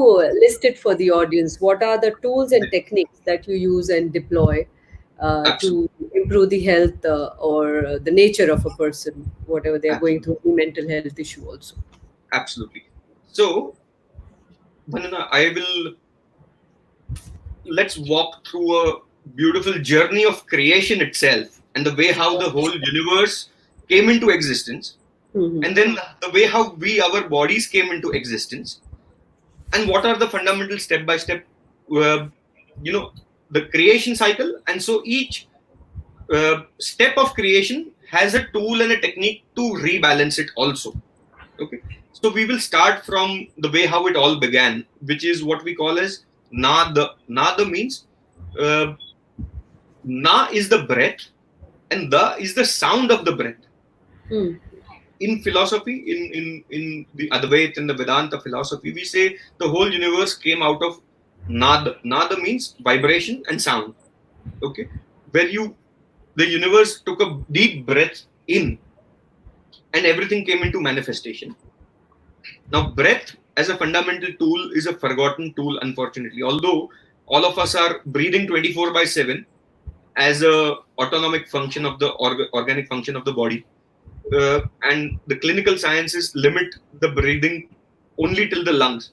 A: list it for the audience? What are the tools and techniques that you use and deploy
B: Absolutely.
A: to improve the health or the nature of a person, whatever they're going
B: Absolutely.
A: through, the mental health issue also?
B: Absolutely. So, Vandana, let's walk through a beautiful journey of creation itself, and the way how the whole universe came into existence,
A: Mhm.
B: and then the way how our bodies came into existence, and what are the fundamental step by step, uh, you know, the creation cycle. And so each step of creation has a tool and a technique to rebalance it also. Okay. So we will start from the way how it all began, which is what we call as Nada. Nada means, uh, Na is the breath, and Da is the sound of the breath.
A: Mm.
B: In philosophy, in the Advaita and the Vedanta philosophy, we say the whole universe came out of Nada. Nada means vibration and sound. Okay. Where the universe took a deep breath in, and everything came into manifestation. Now, breath as a fundamental tool is a forgotten tool, unfortunately. Although all of us are breathing 24 by 7 as a autonomic function of the organic function of the body, and the clinical sciences limit the breathing only till the lungs.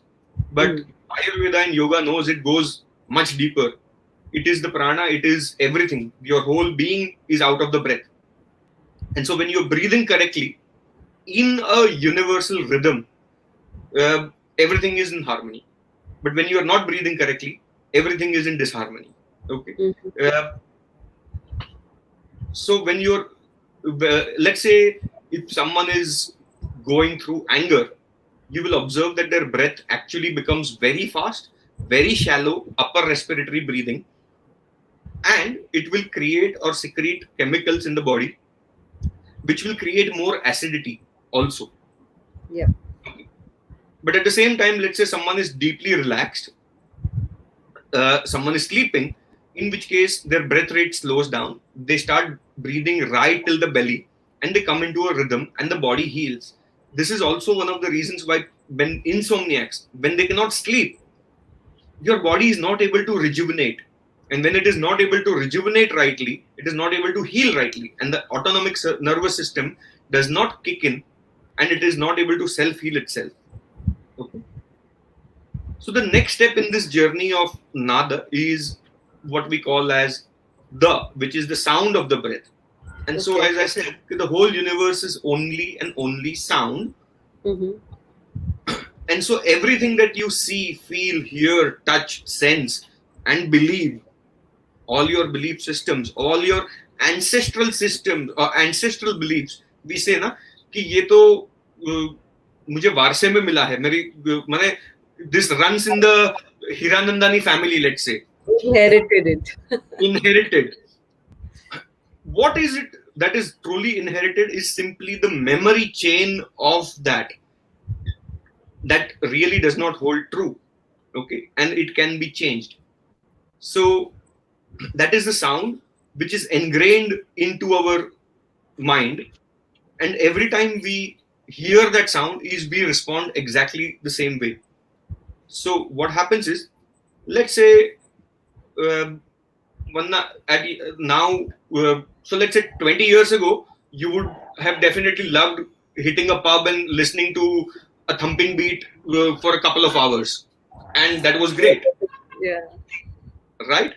B: But
A: Mm.
B: Ayurveda and yoga knows it goes much deeper. It is the prana, it is everything. Your whole being is out of the breath. And so when you're breathing correctly in a universal rhythm, uh, everything is in harmony. But when you are not breathing correctly, everything is in disharmony. Okay.
A: Mhm.
B: Uh, so when you're, let's say, if someone is going through anger, you will observe that their breath actually becomes very fast, very shallow, upper respiratory breathing, and it will create or secrete chemicals in the body, which will create more acidity also.
A: Yeah.
B: But at the same time, let's say someone is deeply relaxed, someone is sleeping, in which case their breath rate slows down. They start breathing right till the belly and they come into a rhythm and the body heals. This is also one of the reasons why, when insomniacs, when they cannot sleep, your body is not able to rejuvenate. And when it is not able to rejuvenate rightly, it is not able to heal rightly. And the autonomic nervous system does not kick in and it is not able to self heal itself. Okay. So the next step in this journey of nada is what we call as which is the sound of the breath. And so,
A: Okay.
B: as I said, the whole universe is only and only sound.
A: Mm-hmm.
B: And so, everything that you see, feel, hear, touch, sense, and believe, all your belief systems, all your ancestral systems or ancestral beliefs, we say ना कि ये तो मुझे वारसे में मिला है मेरी मैंने this runs in the Hiranandani family, let's say,
A: Inherited it.
B: inherited. What is it that is truly inherited is simply the memory chain of that really does not hold true. Okay, and it can be changed. So that is the sound which is ingrained into our mind, and every time we hear that sound is we respond exactly the same way. So what happens is, let's say, uh, now, so let's say 20 years ago, you would have definitely loved hitting a pub and listening to a thumping beat for a couple of hours, and that was great,
A: Yeah.
B: right?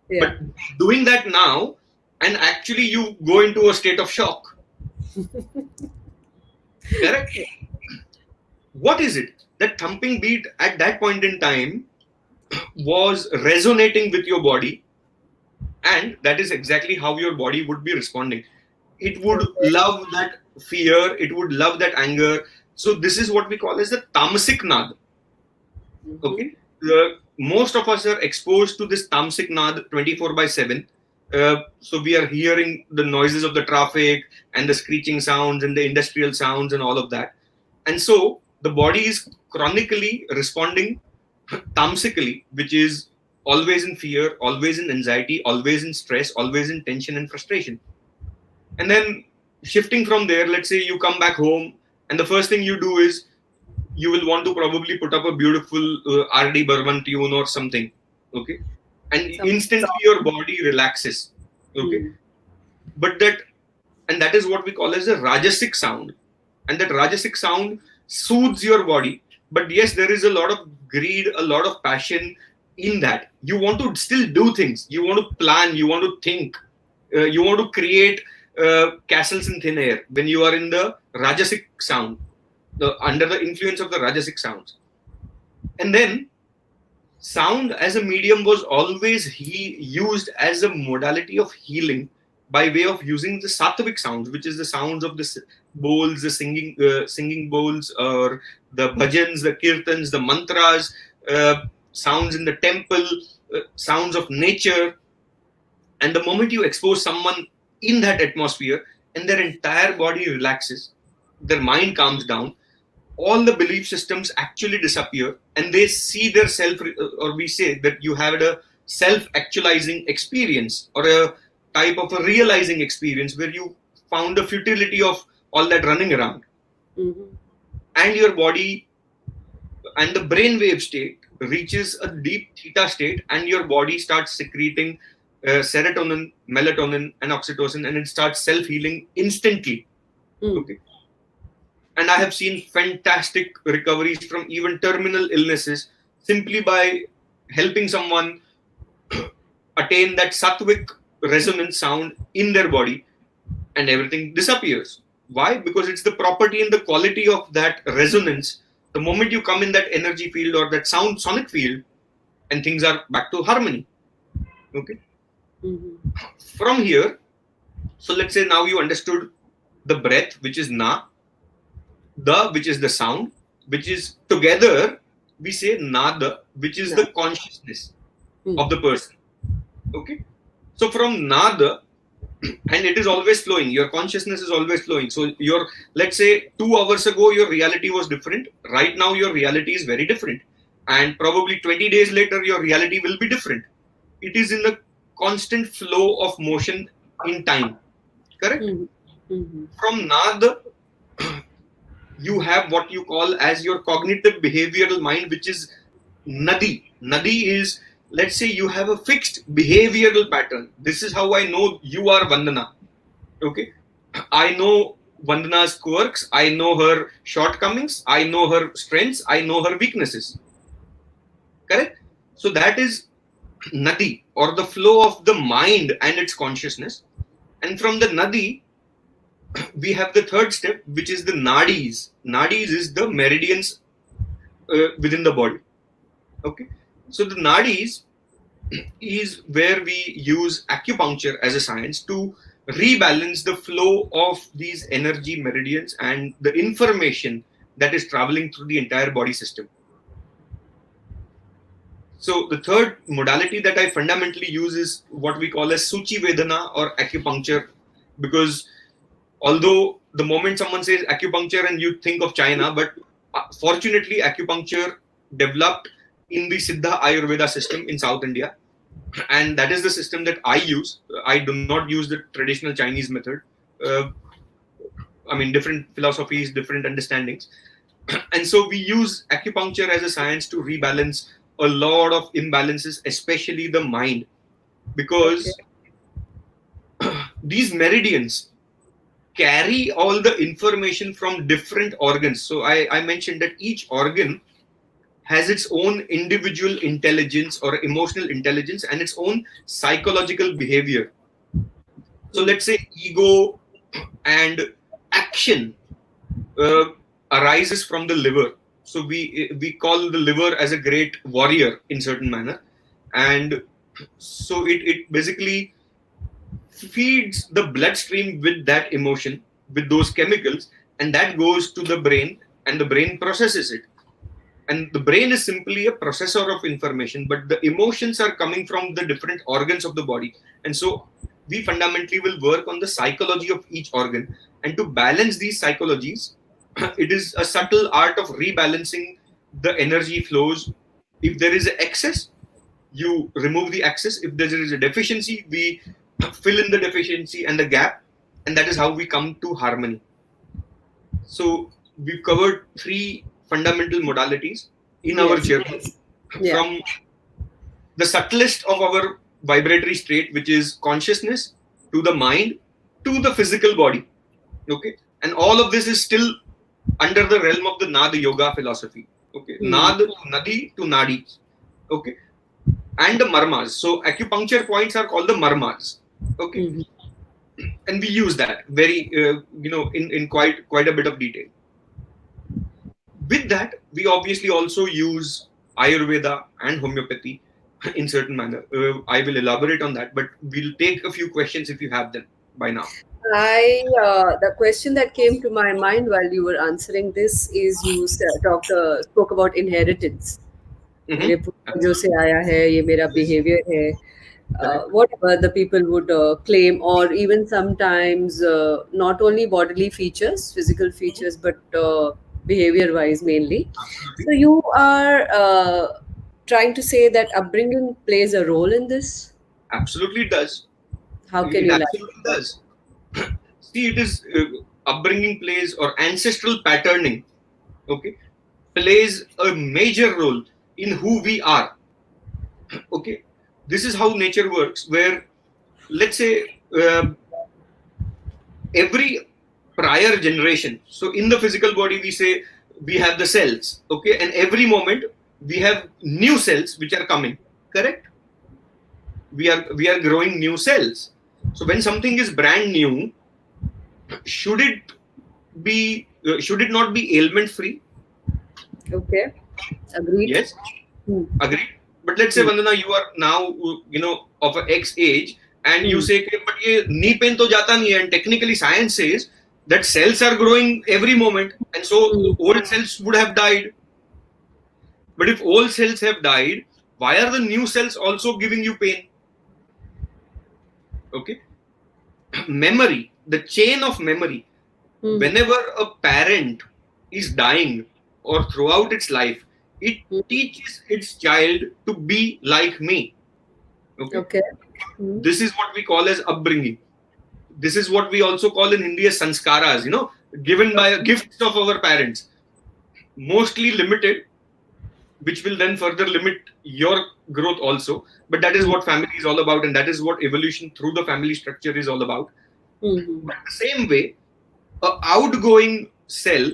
A: Yeah.
B: But doing that now, and actually you go into a state of shock. Correct? What is it? That thumping beat at that point in time was resonating with your body, and that is exactly how your body would be responding. It would
A: Okay.
B: love that fear, it would love that anger. So this is what we call as the tamasic nad.
A: Mm-hmm.
B: Okay, most of us are exposed to this tamasic nad 24/7. So we are hearing the noises of the traffic and the screeching sounds and the industrial sounds and all of that. And so the body is chronically responding tamasically, which is always in fear, always in anxiety, always in stress, always in tension and frustration. And then shifting from there, let's say you come back home and the first thing you do is you will want to probably put up a beautiful RD Burman tune or something. Okay. And
A: Something
B: instantly your
A: soft.
B: body relaxes. Okay.
A: Hmm.
B: But that is what we call as a Rajasic sound. And that Rajasic sound soothes your body. But yes, there is a lot of greed, a lot of passion in that. You want to still do things. You want to plan. You want to think. You want to create castles in thin air when you are in the Rajasic sound, under the influence of the Rajasic sounds. And then sound as a medium was always used as a modality of healing by way of using the sattvic sounds, which is the sounds of the bowls, the singing bowls, or the bhajans, the kirtans, the mantras, sounds in the temple, sounds of nature. And the moment you expose someone in that atmosphere and their entire body relaxes, their mind calms down, all the belief systems actually disappear and they see their self, or we say that you had a self actualizing experience or a type of a realizing experience where you found the futility of all that running around,
A: Mm-hmm.
B: and your body and the brainwave state reaches a deep theta state, and your body starts secreting serotonin, melatonin, and oxytocin, and it starts self healing instantly.
A: Mm.
B: Okay. And I have seen fantastic recoveries from even terminal illnesses simply by helping someone attain that sattvic resonance sound in their body, and everything disappears. Why? Because it's the property and the quality of that resonance The moment you come in that energy field or that sonic field, and things are back to harmony. Okay.
A: Mm-hmm.
B: From here, so let's say now you understood the breath, which is na, the, which is the sound, which is together, we say nada, which is
A: No.
B: the consciousness of
A: Mm.
B: the person. Okay. So from nada, and it is always flowing, your consciousness is always flowing. So your, let's say 2 hours ago, your reality was different. Right now, your reality is very different. And probably 20 days later, your reality will be different. It is in the constant flow of motion in time. Correct?
A: Mm-hmm. Mm-hmm.
B: From nada, you have what you call as your cognitive behavioral mind, which is Nadi. Nadi is, let's say you have a fixed behavioral pattern. This is how I know you are Vandana. Okay. I know Vandana's quirks. I know her shortcomings. I know her strengths. I know her weaknesses. Correct? So that is Nadi, or the flow of the mind and its consciousness. And from the Nadi, we have the third step, which is the Nadis. Nadis is the meridians within the body. Okay. So the Nadis is where we use acupuncture as a science to rebalance the flow of these energy meridians and the information that is traveling through the entire body system. So the third modality that I fundamentally use is what we call as Suchi Vedana or acupuncture, because although the moment someone says acupuncture and you think of China, but fortunately acupuncture developed in the Siddha Ayurveda system in South India, and that is the system that I use. I do not use the traditional Chinese method. Uh, I mean, different philosophies, different understandings, and so we use acupuncture as a science to rebalance a lot of imbalances, especially the mind,
A: Okay.
B: because these meridians carry all the information from different organs. So I mentioned that each organ has its own individual intelligence or emotional intelligence and its own psychological behavior. So
A: Mm.
B: let's say ego and action uh, arises from the liver. So we call the liver as a great warrior in certain manner, and so it basically feeds the bloodstream with that emotion, with those chemicals, and that goes to the brain, and the brain processes it. And the brain is simply a processor of information, but the emotions are coming from the different organs of the body. And so we fundamentally will work on the psychology of each organ, and to balance these psychologies, it is a subtle art of rebalancing the energy flows. If there is excess, you remove the excess. If there is a deficiency, we fill in the deficiency and the gap, and that is how we come to harmony. So we've covered three fundamental modalities in our
A: Yes.
B: journey,
A: Yeah.
B: from the subtlest of our vibratory state, which is consciousness, to the mind, to the physical body. Okay. And all of this is still under the realm of the Nadi yoga philosophy. Okay.
A: Mm.
B: Nadi to Nadi. Okay. And the marmas. So acupuncture points are called the marmas. Okay.
A: Mm-hmm.
B: And we use that very, in quite a bit of detail. With that, we obviously also use Ayurveda and homeopathy in certain manner. I will elaborate on that, but we'll take a few questions if you have them by now.
A: The question that came to my mind while you were answering this is spoke about inheritance. मेरे
B: Mm-hmm.
A: पूर्वजों से आया है, ये मेरा behavior है.
B: Correct.
A: Whatever the people would claim, or even sometimes not only bodily features, physical features, but behavior wise mainly. So
B: Absolutely.
A: you are trying to say that upbringing plays a role in this?
B: Absolutely it does.
A: How can
B: It
A: you elaborate
B: absolutely
A: that?
B: does. See, it is upbringing plays, or ancestral patterning, okay, plays a major role in who we are. Okay. This is how nature works, where, let's say, every prior generation, so in the physical body, we say we have the cells, okay, and every moment we have new cells which are coming. Correct. We are growing new cells. So when something is brand new, should it should it not be ailment free?
A: Okay. Agreed.
B: Yes,
A: Hmm.
B: agreed. But let's say,
A: Hmm.
B: Vandana, you are now, of a X age, and you
A: Hmm.
B: say, "Okay, but ye knee pain to jata nahi hai." And technically, science says that cells are growing every moment, and so
A: Hmm.
B: old cells would have died. But if old cells have died, why are the new cells also giving you pain? Okay, memory, the chain of memory.
A: Hmm.
B: Whenever a parent is dying or throughout its life, it
A: Hmm.
B: teaches its child to be like me. Okay,
A: Okay. Hmm.
B: this is what we call as upbringing. This is what we also call in Hindi as sanskaras, given by gifts of our parents, mostly limited, which will then further limit your growth also. But that is
A: Hmm.
B: what family is all about, and that is what evolution through the family structure is all about.
A: Hmm.
B: But the same way, a outgoing cell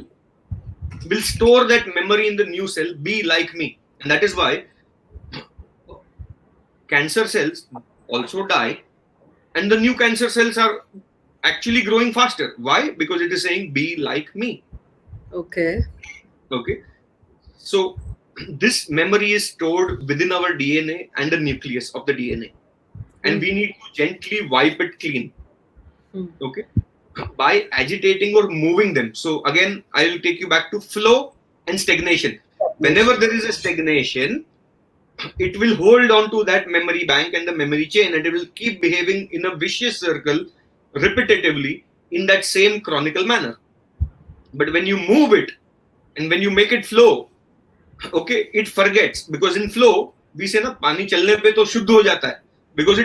B: will store that memory in the new cell, be like me. And that is why cancer cells also die, and the new cancer cells are actually growing faster. Why? Because it is saying, be like me.
A: Okay.
B: Okay. So, this memory is stored within our DNA and the nucleus of the DNA. And we
A: Hmm.
B: need to gently wipe it clean.
A: Hmm.
B: Okay. By agitating or moving them. So, again, I will take you back to flow and stagnation. Whenever
A: Stagnation.
B: there is a stagnation, it will hold on to that memory bank and the memory chain, and it will keep behaving in a vicious circle repetitively in that same chronicle manner. But when you move it and when you make it flow, okay, it forgets, because in flow we say na pani chalne pe to shuddh ho jata hai, because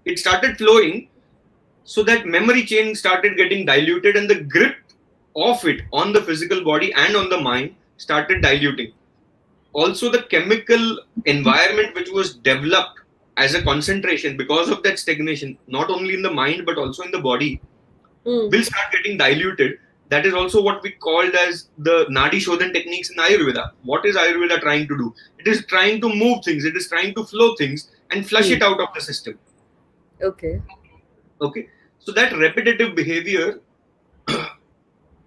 B: it started flowing, so that memory chain started getting diluted, and the grip of it on the physical body and on the mind started diluting. Also, the chemical environment which was developed as a concentration because of that stagnation, not only in the mind but also in the body,
A: Hmm.
B: will start getting diluted. That is also what we called as the Nadi Shodhan techniques in Ayurveda. What is Ayurveda trying to do? It is trying to move things, it is trying to flow things and flush
A: Hmm.
B: it out of the system.
A: Okay.
B: Okay. So that repetitive behavior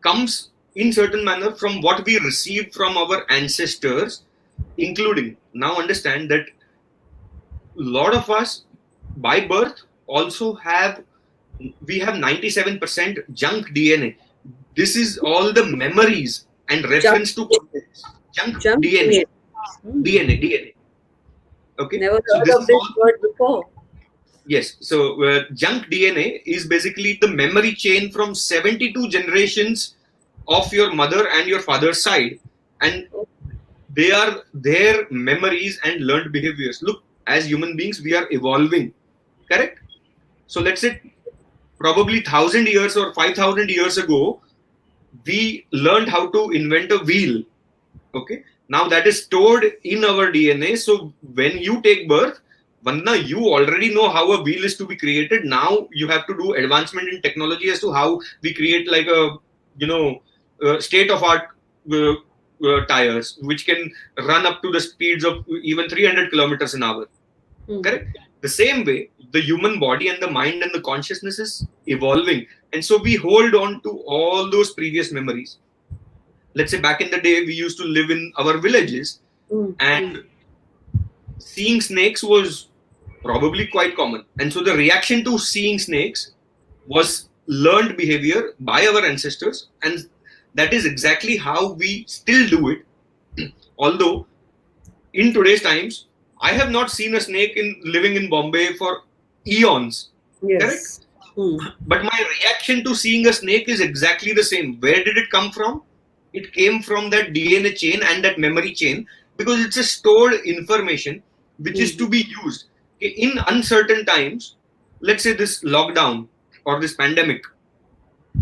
B: comes in certain manner from what we received from our ancestors, including, now understand that a lot of us by birth also have, we have 97% junk DNA. This is all the memories and
A: Jump.
B: reference to contents. Junk
A: Jump
B: DNA.
A: DNA. Hmm.
B: DNA. Okay.
A: Never
B: So
A: heard
B: this
A: of
B: is
A: this
B: all.
A: word before.
B: Yes. So junk DNA is basically the memory chain from 72 generations of your mother and your father's side. And they are their memories and learned behaviors. Look, as human beings, we are evolving. Correct? So let's say probably 1,000 years or 5,000 years ago, we learned how to invent a wheel. Okay. Now that is stored in our DNA. So when you take birth, Vandana, you already know how a wheel is to be created. Now you have to do advancement in technology as to how we create like a, state of art uh, tires, which can run up to the speeds of even 300 kilometers an hour.
A: Hmm.
B: Correct? The same way, the human body and the mind and the consciousness is evolving. And so we hold on to all those previous memories. Let's say back in the day, we used to live in our villages,
A: Hmm. Hmm.
B: and seeing snakes was probably quite common. And so the reaction to seeing snakes was learned behavior by our ancestors. And that is exactly how we still do it. Although in today's times, I have not seen a snake in living in Bombay for eons. Correct?
A: Yes. Hmm.
B: But my reaction to seeing a snake is exactly the same. Where did it come from? It came from that DNA chain and that memory chain, because it's a stored information which is
A: Hmm.
B: to be used in uncertain times. Let's say this lockdown or this pandemic,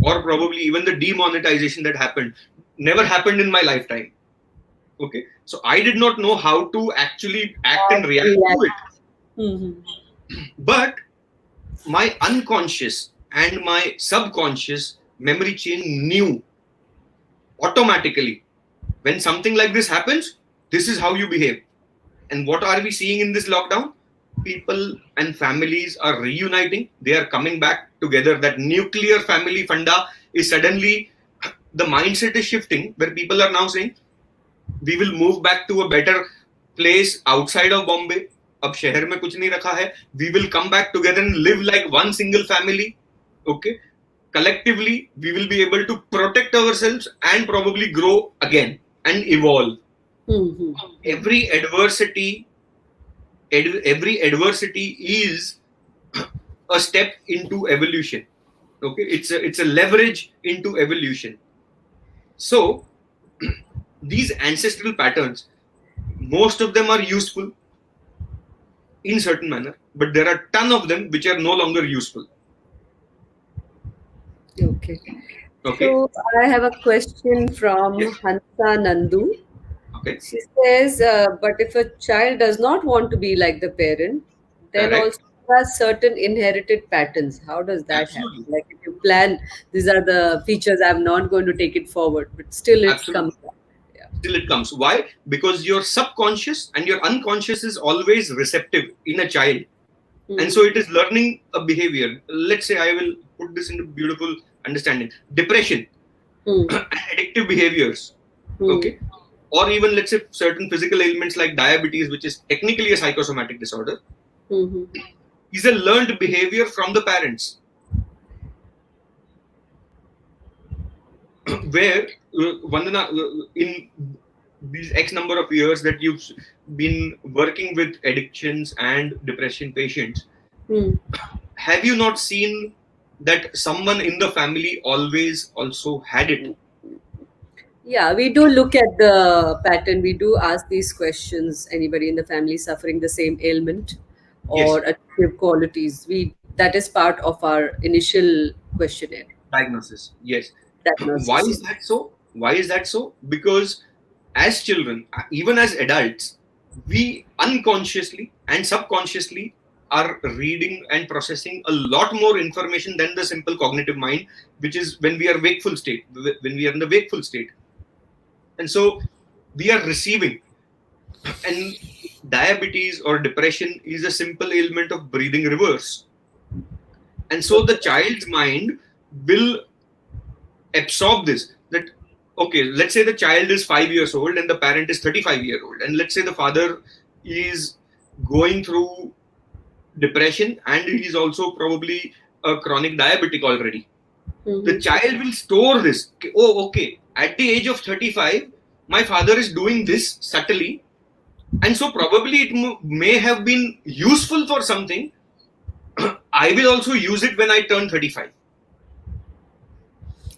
B: or probably even the demonetization that happened, never happened in my lifetime. Okay. So I did not know how to actually act and react to
A: React.
B: it.
A: Hmm.
B: But my unconscious and my subconscious memory chain knew automatically, when something like this happens, this is how you behave. And what are we seeing in this lockdown? People and families are reuniting, they are coming back together. That nuclear family funda is suddenly, the mindset is shifting, where people are now saying, We will move back to a better place outside of Bombay. अब शहर में कुछ नहीं रखा है. We will come back together and live like one single family. Okay. Collectively, we will be able to protect ourselves and probably grow again and evolve.
A: Mm-hmm.
B: Every adversity is a step into evolution. Okay, it's a leverage into evolution. So these ancestral patterns, most of them are useful in certain manner, but there are a ton of them which are no longer useful.
A: Okay.
B: Okay.
A: So I have a question from
B: Yes.
A: Hansa Nandu.
B: Okay.
A: She says, but if a child does not want to be like the parent, then
B: Correct.
A: also has certain inherited patterns. How does that happen?
B: Absolutely.
A: Like if you plan, these are the features, I'm not going to take it forward, but still it comes
B: Absolutely.
A: back. Yeah.
B: Still it comes. Why? Because your subconscious and your unconscious is always receptive in a child. And so it is learning a behavior. Let's say I will put this into beautiful understanding. Depression, addictive behaviors, okay? Or even let's say certain physical ailments like diabetes, which is technically a psychosomatic disorder, is a learned behavior from the parents. Where, Vandana, in these X number of years that you've been working with addictions and depression patients, have you not seen that someone in the family always also had it?
A: Yeah, we do look at the pattern. We do ask these questions. Anybody in the family suffering the same ailment
B: Yes.
A: or addictive qualities? That is part of our initial questionnaire.
B: Diagnosis. Yes. Why
A: Diagnosis.
B: is that so? Why is that so? Because as children, even as adults, we unconsciously and subconsciously are reading and processing a lot more information than the simple cognitive mind, which is when we are wakeful state, when we are in the wakeful state. And so we are receiving. And diabetes or depression is a simple ailment of breathing reverse. And so the child's mind will absorb this, that okay, let's say the child is 5 years old and the parent is 35-year old, and let's say the father is going through depression and he's also probably a chronic diabetic already. The child will store this. Oh, okay, at the age of 35 my father is doing this subtly, and so probably it may have been useful for something. I will also use it when I turn 35.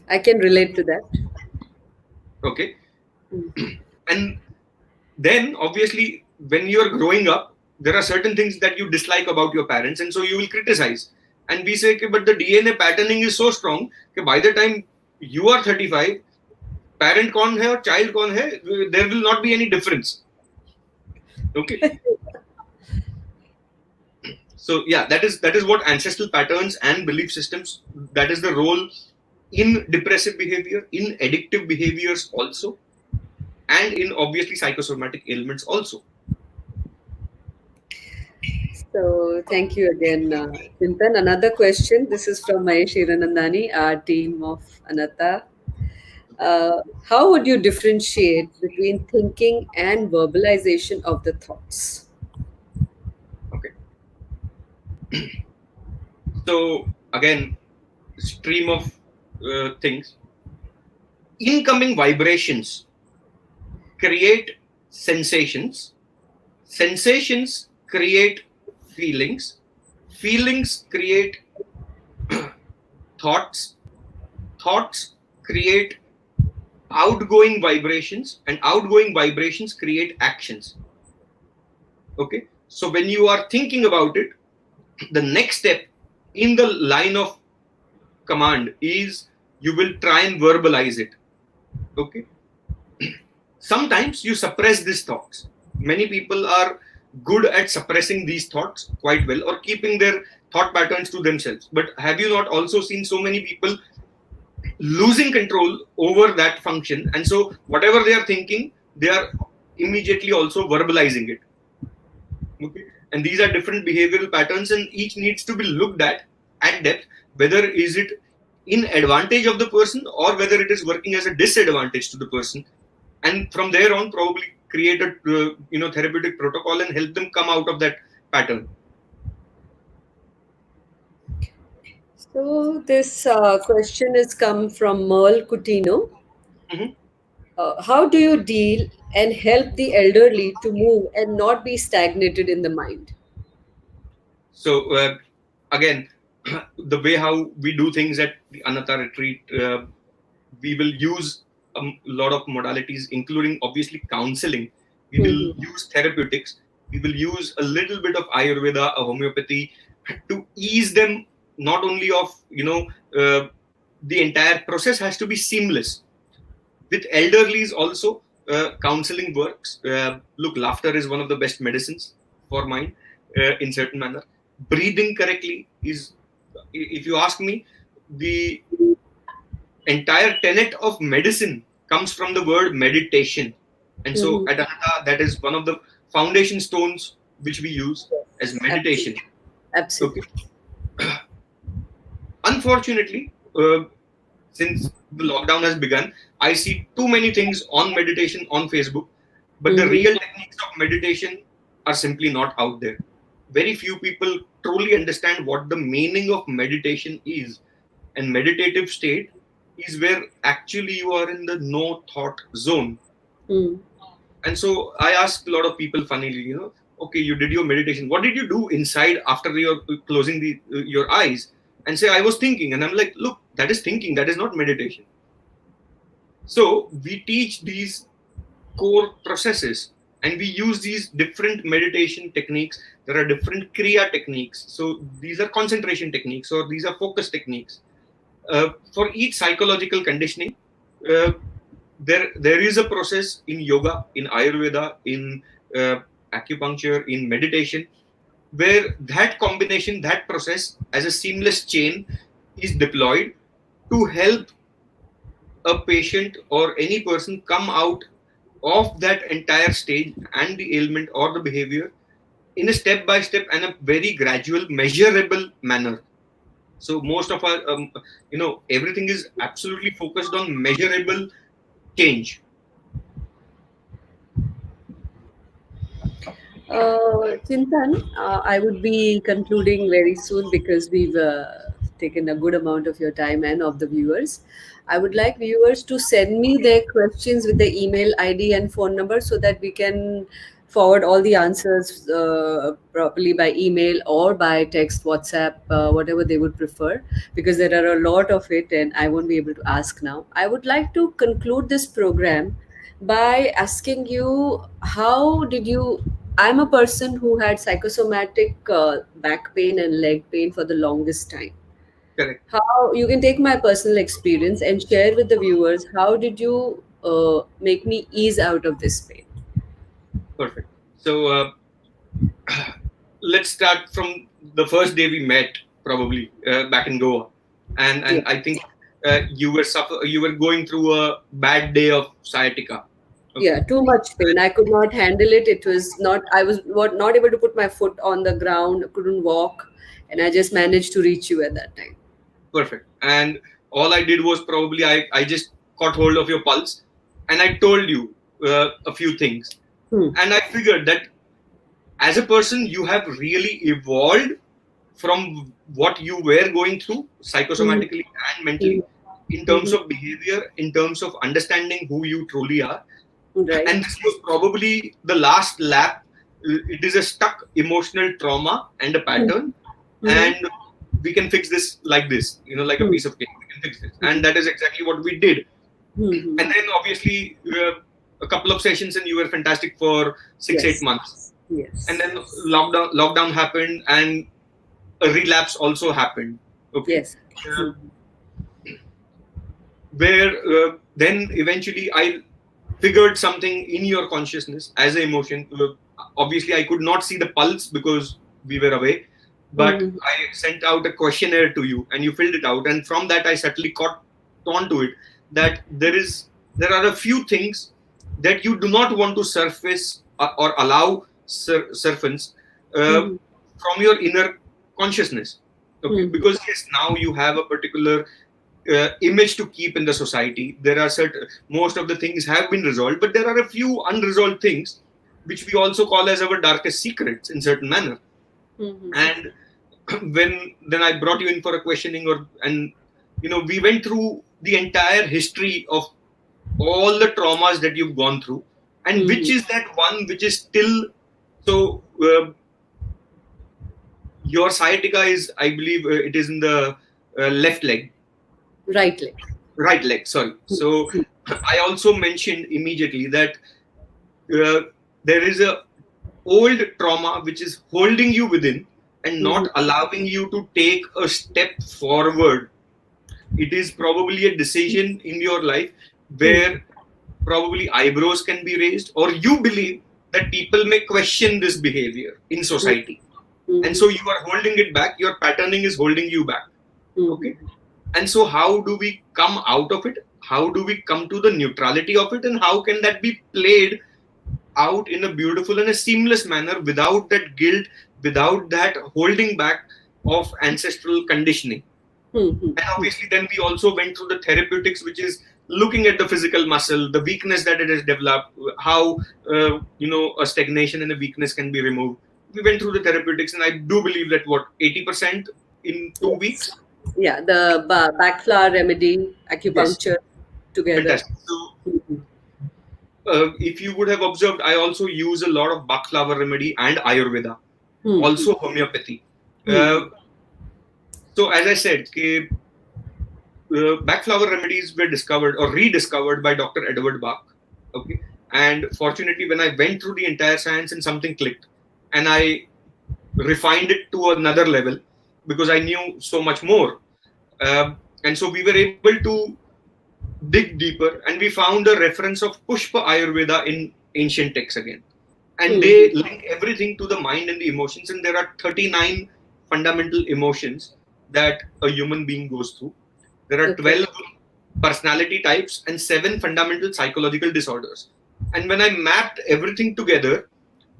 A: I can relate to that.
B: Okay. And then obviously when you are growing up, there are certain things that you dislike about your parents, and so you will criticize. And we say, okay, but the DNA patterning is so strong that by the time you are 35, parent kaun hai or child kaun hai, there will not be any difference. Okay. So yeah, that is what ancestral patterns and belief systems, that is the role in depressive behavior, in addictive behaviors also, and in obviously psychosomatic ailments also.
A: So thank you again, Chintan. Another question. This is from Mahesh Hiranandani, our team of Anatta. How would you differentiate between thinking and verbalization of the thoughts?
B: Okay. So again, stream of things. Incoming vibrations create sensations. Sensations create feelings. Feelings create thoughts. Thoughts create outgoing vibrations, and outgoing vibrations create actions. Okay. So when you are thinking about it, the next step in the line of command is you will try and verbalize it. Okay. Sometimes you suppress these thoughts. Many people are good at suppressing these thoughts quite well, or keeping their thought patterns to themselves. But have you not also seen so many people losing control over that function? And so whatever they are thinking, they are immediately also verbalizing it. Okay. And these are different behavioral patterns, and each needs to be looked at depth, whether is it in advantage of the person or whether it is working as a disadvantage to the person. and from there on probably create a therapeutic protocol and help them come out of that pattern.
A: So this question has come from Merle Coutinho.
B: Mhm.
A: How do you deal and help the elderly to move and not be stagnated in the mind?
B: So again, the way how we do things at the Anatta retreat, we will use a lot of modalities, including obviously counseling. We will
A: Mhm.
B: use therapeutics. We will use a little bit of Ayurveda, a homeopathy, to ease them. Not only of the entire process has to be seamless. With elderlies also, counseling works. Look, laughter is one of the best medicines for mind, in certain manner. Breathing correctly is, if you ask me, the entire tenet of medicine comes from the word meditation. And so
A: Mhm.
B: at Anatta, that is one of the foundation stones which we use as meditation.
A: Absolutely.
B: Okay.
A: Absolutely.
B: Unfortunately, since the lockdown has begun, I see too many things on meditation on Facebook, but the
A: Mhm.
B: real techniques of meditation are simply not out there. Very few people truly understand what the meaning of meditation is. And meditative state is where actually you are in the no thought zone.
A: Mm.
B: And so I ask a lot of people funnily, okay, you did your meditation. What did you do inside after you're closing your eyes? And say, I was thinking. And I'm like, look, that is thinking. That is not meditation. So we teach these core processes and we use these different meditation techniques. There are different Kriya techniques. So these are concentration techniques or these are focus techniques. For each psychological conditioning, uh, there is a process in yoga, in Ayurveda, in uh, acupuncture, in meditation, where that combination, that process as a seamless chain is deployed to help a patient or any person come out of that entire stage and the ailment or the behavior in a step by step and a very gradual, measurable manner. So most of our, everything is absolutely focused on measurable change.
A: Chintan, I would be concluding very soon because we've taken a good amount of your time and of the viewers. I would like viewers to send me their questions with their email ID and phone number so that we can forward all the answers properly by email or by text, WhatsApp, whatever they would prefer, because there are a lot of it and I won't be able to ask now. I would like to conclude this program by asking you, how did you? I'm a person who had psychosomatic back pain and leg pain for the longest time.
B: Correct.
A: How you can take my personal experience and share with the viewers, how did you make me ease out of this pain?
B: Perfect. So let's start from the first day we met, probably back in Goa, and I think you were going through a bad day of sciatica.
A: Yeah,
B: Okay.
A: too much pain. I could not handle it. It was not, I was not able to put my foot on the ground, couldn't walk, and I just managed to reach you at that time.
B: Perfect. And all I did was probably I just caught hold of your pulse and I told you a few things.
A: Hmm.
B: And I figured that as a person, you have really evolved from what you were going through
A: Hmm.
B: psychosomatically and
A: Hmm.
B: mentally, in terms
A: Hmm.
B: of behavior, in terms of understanding who you truly are.
A: Right.
B: And this was probably the last lap. It is a stuck emotional trauma and a
A: Hmm.
B: pattern.
A: Hmm.
B: And we can fix this like this, like a
A: Hmm.
B: piece of cake. We can fix this. And that is exactly what we did.
A: Hmm. Hmm.
B: And then obviously, a couple of sessions and you were fantastic for 6 8
A: Yes.
B: months. And
A: Yes.
B: then lockdown happened and a relapse also happened. Okay.
A: Yes.
B: uh, where then eventually I figured something in your consciousness as an emotion. Obviously I could not see the pulse because we were away, but
A: Hmm.
B: I sent out a questionnaire to you and you filled it out, and from that I subtly caught on to it that there are a few things that you do not want to surface or allow surface uh,
A: Hmm.
B: from your inner consciousness. Okay,
A: Hmm.
B: because yes, now you have a particular image to keep in the society. There are certain, most of the things have been resolved, but there are a few unresolved things which we also call as our darkest secrets in certain manner.
A: Mm-hmm.
B: And when then I brought you in for a questioning, and we went through the entire history of all the traumas that you've gone through, and which
A: Mm-hmm.
B: is that one which is still so. Your sciatica is, I believe, it is in the left leg,
A: Right leg.
B: right leg. Sorry. So I also mentioned immediately that uh, there is a old trauma which is holding you within and
A: Mm-hmm.
B: not allowing you to take a step forward. It is probably a decision in your life where probably eyebrows can be raised, or you believe that people may question this behavior in society, and
A: Mm-hmm.
B: so you are holding it back. Your patterning is holding you back. Okay.
A: Mm-hmm.
B: And so how do we come out of it? How do we come to the neutrality of it, and how can that be played out in a beautiful and a seamless manner without that guilt, without that holding back of ancestral conditioning? And
A: Mm-hmm.
B: obviously, then we also went through the therapeutics, which is looking at the physical muscle, the weakness that it has developed, how a stagnation and a weakness can be removed. We went through the therapeutics, and I do believe that 80% in 2 weeks.
A: Yes. Yeah, the backflower remedy,
B: Yes,
A: acupuncture together.
B: fantastic. So,
A: Mm-hmm.
B: if you would have observed, I also use a lot of Bach flower remedy and Ayurveda,
A: Mm-hmm.
B: also homeopathy.
A: Mm-hmm.
B: Uh, so, as I said, Bach flower remedies were discovered or rediscovered by Dr. Edward Bach. Okay, and fortunately, when I went through the entire science, and something clicked, and I refined it to another level because I knew so much more. And so we were able to dig deeper, and we found a reference of Pushpa Ayurveda in ancient texts again. And
A: Mm-hmm.
B: they link everything to the mind and the emotions. And there are 39 fundamental emotions that a human being goes through. There are
A: Okay.
B: 12 personality types and 7 fundamental psychological disorders. And when I mapped everything together,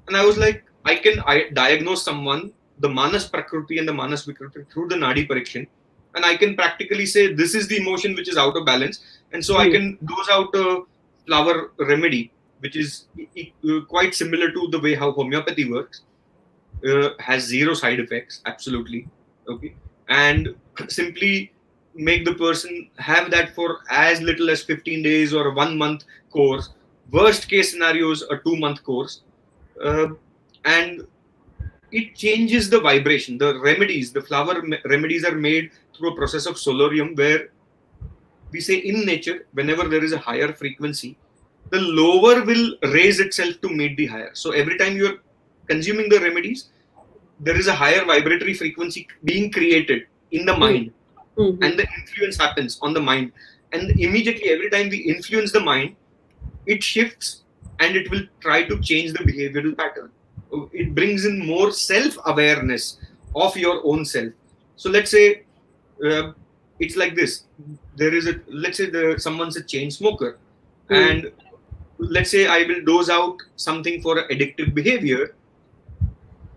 B: and I was like, I diagnose someone, the Manas Prakriti and the Manas Vikruti, through the Nadi Prediction. And I can practically say this is the emotion which is out of balance. And so I
A: Mm-hmm.
B: can dose out a flower remedy, which is quite similar to the way how homeopathy works. Has zero side effects, absolutely. Okay. And simply make the person have that for as little as 15 days or a 1 month course. Worst case scenarios, a 2 month course. Uh, and it changes the vibration. The remedies, the flower remedies are made through a process of solarium, where we say in nature, whenever there is a higher frequency, the lower will raise itself to meet the higher. So every time you are consuming the remedies, there is a higher vibratory frequency being created in the mind,
A: Mm-hmm.
B: and the influence happens on the mind. And immediately, every time we influence the mind, it shifts, and it will try to change the behavioral pattern. It brings in more self awareness of your own self. So let's say uh, it's like this. There is a, let's say someone's a chain smoker,
A: Mm-hmm.
B: and let's say I will dose out something for addictive behavior.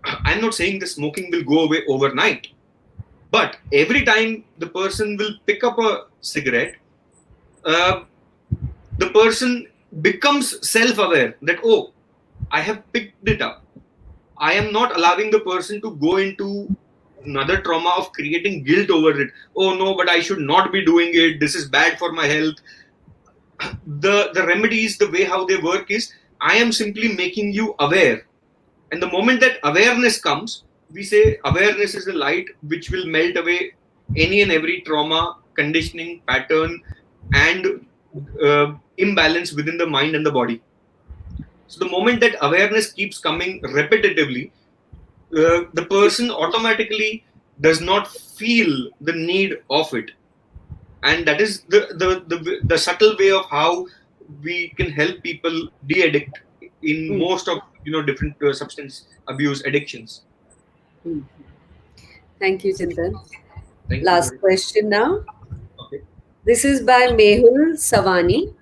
B: I'm not saying the smoking will go away overnight, but every time the person will pick up a cigarette, uh, the person becomes self-aware that, oh, I have picked it up. I am not allowing the person to go into another trauma of creating guilt over it. Oh no, but I should not be doing it. This is bad for my health. The remedies, the way how they work is, I am simply making you aware. And the moment that awareness comes, we say awareness is the light which will melt away any and every trauma, conditioning, pattern, and imbalance within the mind and the body. So the moment that awareness keeps coming repetitively, the person automatically does not feel the need of it. And that is the subtle way of how we can help people de-addict in most of different substance abuse addictions.
A: Mm-hmm. Thank you, Chintan.
B: Thank you
A: Last
B: very much.
A: question now.
B: Okay.
A: This is by Mehul Savani.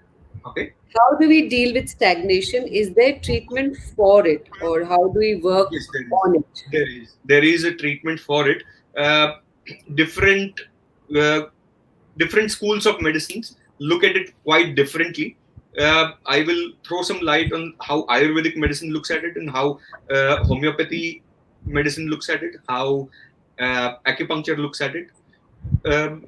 B: Okay.
A: How do we deal with stagnation? Is there treatment for it, or how do we work
B: Yes, there is.
A: on it?
B: There is a treatment for it. Uh, Different uh, different schools of medicines look at it quite differently. I will throw some light on how Ayurvedic medicine looks at it and how homeopathy medicine looks at it, how acupuncture looks at it. Um,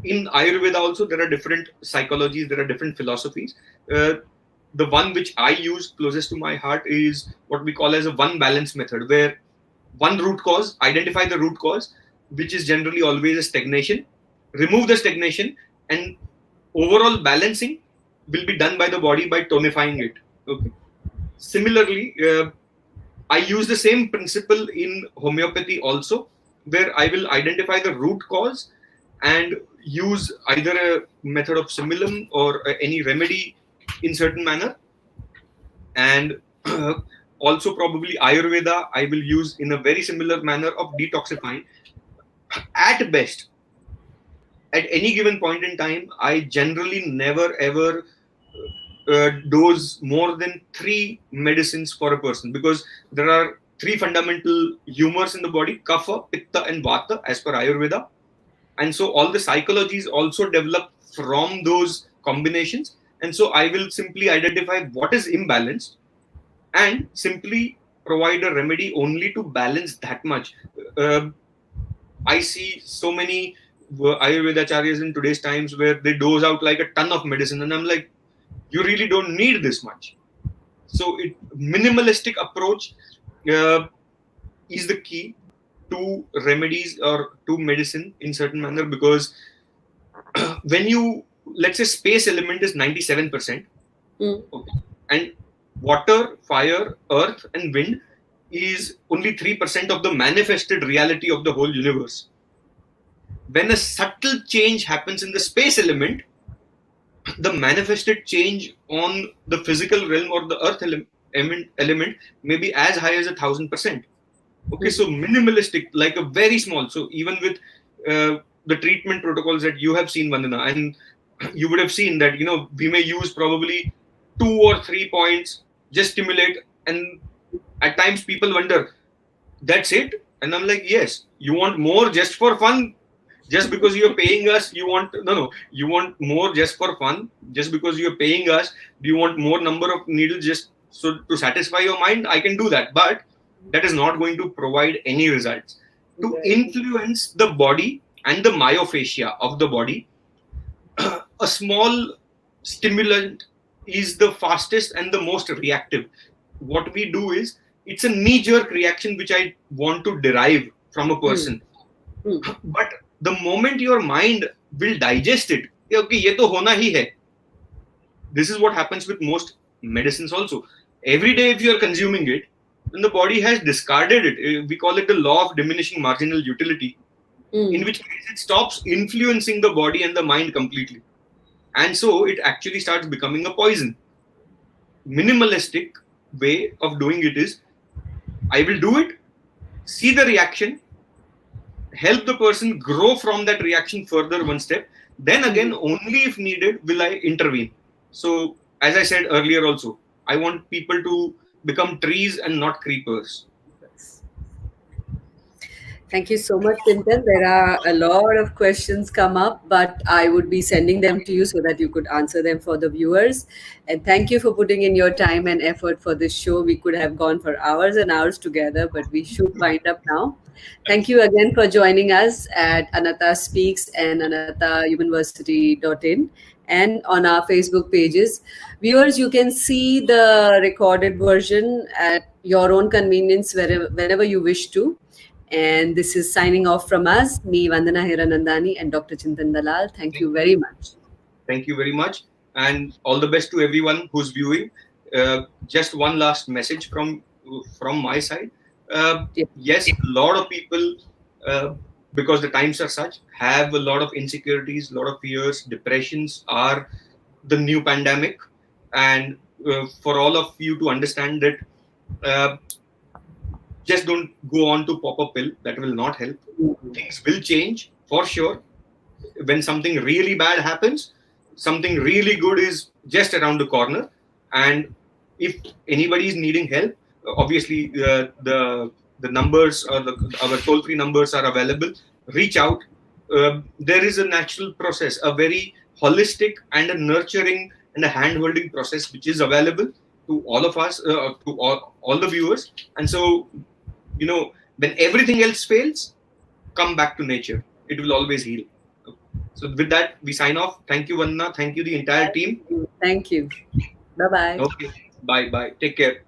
B: in Ayurveda also, there are different psychologies, there are different philosophies. Uh, the one which I use closest to my heart is what we call as a one balance method, where one root cause, identify the root cause, which is generally always a stagnation, remove the stagnation, and overall balancing will be done by the body by tonifying it. Okay. Similarly, I use the same principle in homeopathy also, where I will identify the root cause and use either a method of simulum or any remedy in certain manner. And also probably Ayurveda, I will use in a very similar manner of detoxifying. At best, at any given point in time, I generally never ever dose more than 3 medicines for a person, because there are 3 fundamental humors in the body: kapha, pitta, and vata, as per Ayurveda. And so all the psychologies also develop from those combinations. And so I will simply identify what is imbalanced and simply provide a remedy only to balance that much. Uh, I see so many Ayurveda acharyas in today's times where they dose out like a ton of medicine, and I'm like, you really don't need this much. So, minimalistic approach uh, is the key to remedies or to medicine in certain manner, because when you, let's say, space element is 97%,
A: Mm.
B: okay, and water, fire, earth, and wind is only 3% of the manifested reality of the whole universe. When a subtle change happens in the space element, the manifested change on the physical realm or the earth element may be as high as 1,000%. Okay, so minimalistic, like a very small. So even with the treatment protocols that you have seen, Vandana, and you would have seen that, we may use probably 2 or 3 points, just stimulate, and at times people wonder, that's it? And I'm like, yes, you want more just for fun? Just because you're paying us, you want, no, you want more just for fun? Just because you're paying us, do you want more number of needles just so to satisfy your mind? I can do that, but that is not going to provide any results. To influence the body and the myofascia of the body, a small stimulant is the fastest and the most reactive. What we do is, it's a knee-jerk reaction which I want to derive from a person. But the moment your mind will digest it, okay, ye to hona hi hai. This is what happens with most medicines also. Every day if you are consuming it, then the body has discarded it. We call it the law of diminishing marginal utility, in which case it stops influencing the body and the mind completely. And so it actually starts becoming a poison. Minimalistic way of doing it is, I will do it, see the reaction, help the person grow from that reaction further one step. Then again, only if needed will I intervene. So, as I said earlier also, I want people to become trees and not creepers.
A: Thank you so much, Chintan. There are a lot of questions come up, but I would be sending them to you so that you could answer them for the viewers. And thank you for putting in your time and effort for this show. We could have gone for hours and hours together, but we should wind up now. Thank you again for joining us at Anatta Speaks and anattauniversity.in and on our Facebook pages. Viewers, you can see the recorded version at your own convenience whenever you wish to. And this is signing off from us, me, Vandana Hiranandani, and Dr. Chintan Dalal. Thank you very much.
B: Thank you very much. And all the best to everyone who's viewing. Just one last message from my side. Yes, a lot of people, because the times are such, have a lot of insecurities, a lot of fears. Depressions are the new pandemic. And for all of you to understand that, just don't go on to pop a pill. That will not help. Things will change for sure. When something really bad happens, something really good is just around the corner. And if anybody is needing help, obviously the numbers or our toll-free numbers are available. Reach out. there is a natural process, a very holistic and a nurturing and a hand-holding process which is available to all of us, to all the viewers. And so, when everything else fails, come back to nature. It will always heal. So with that, we sign off. Thank you, Vandana. Thank you, the entire team.
A: Thank you. Bye bye.
B: Okay. Bye. Bye. Take care.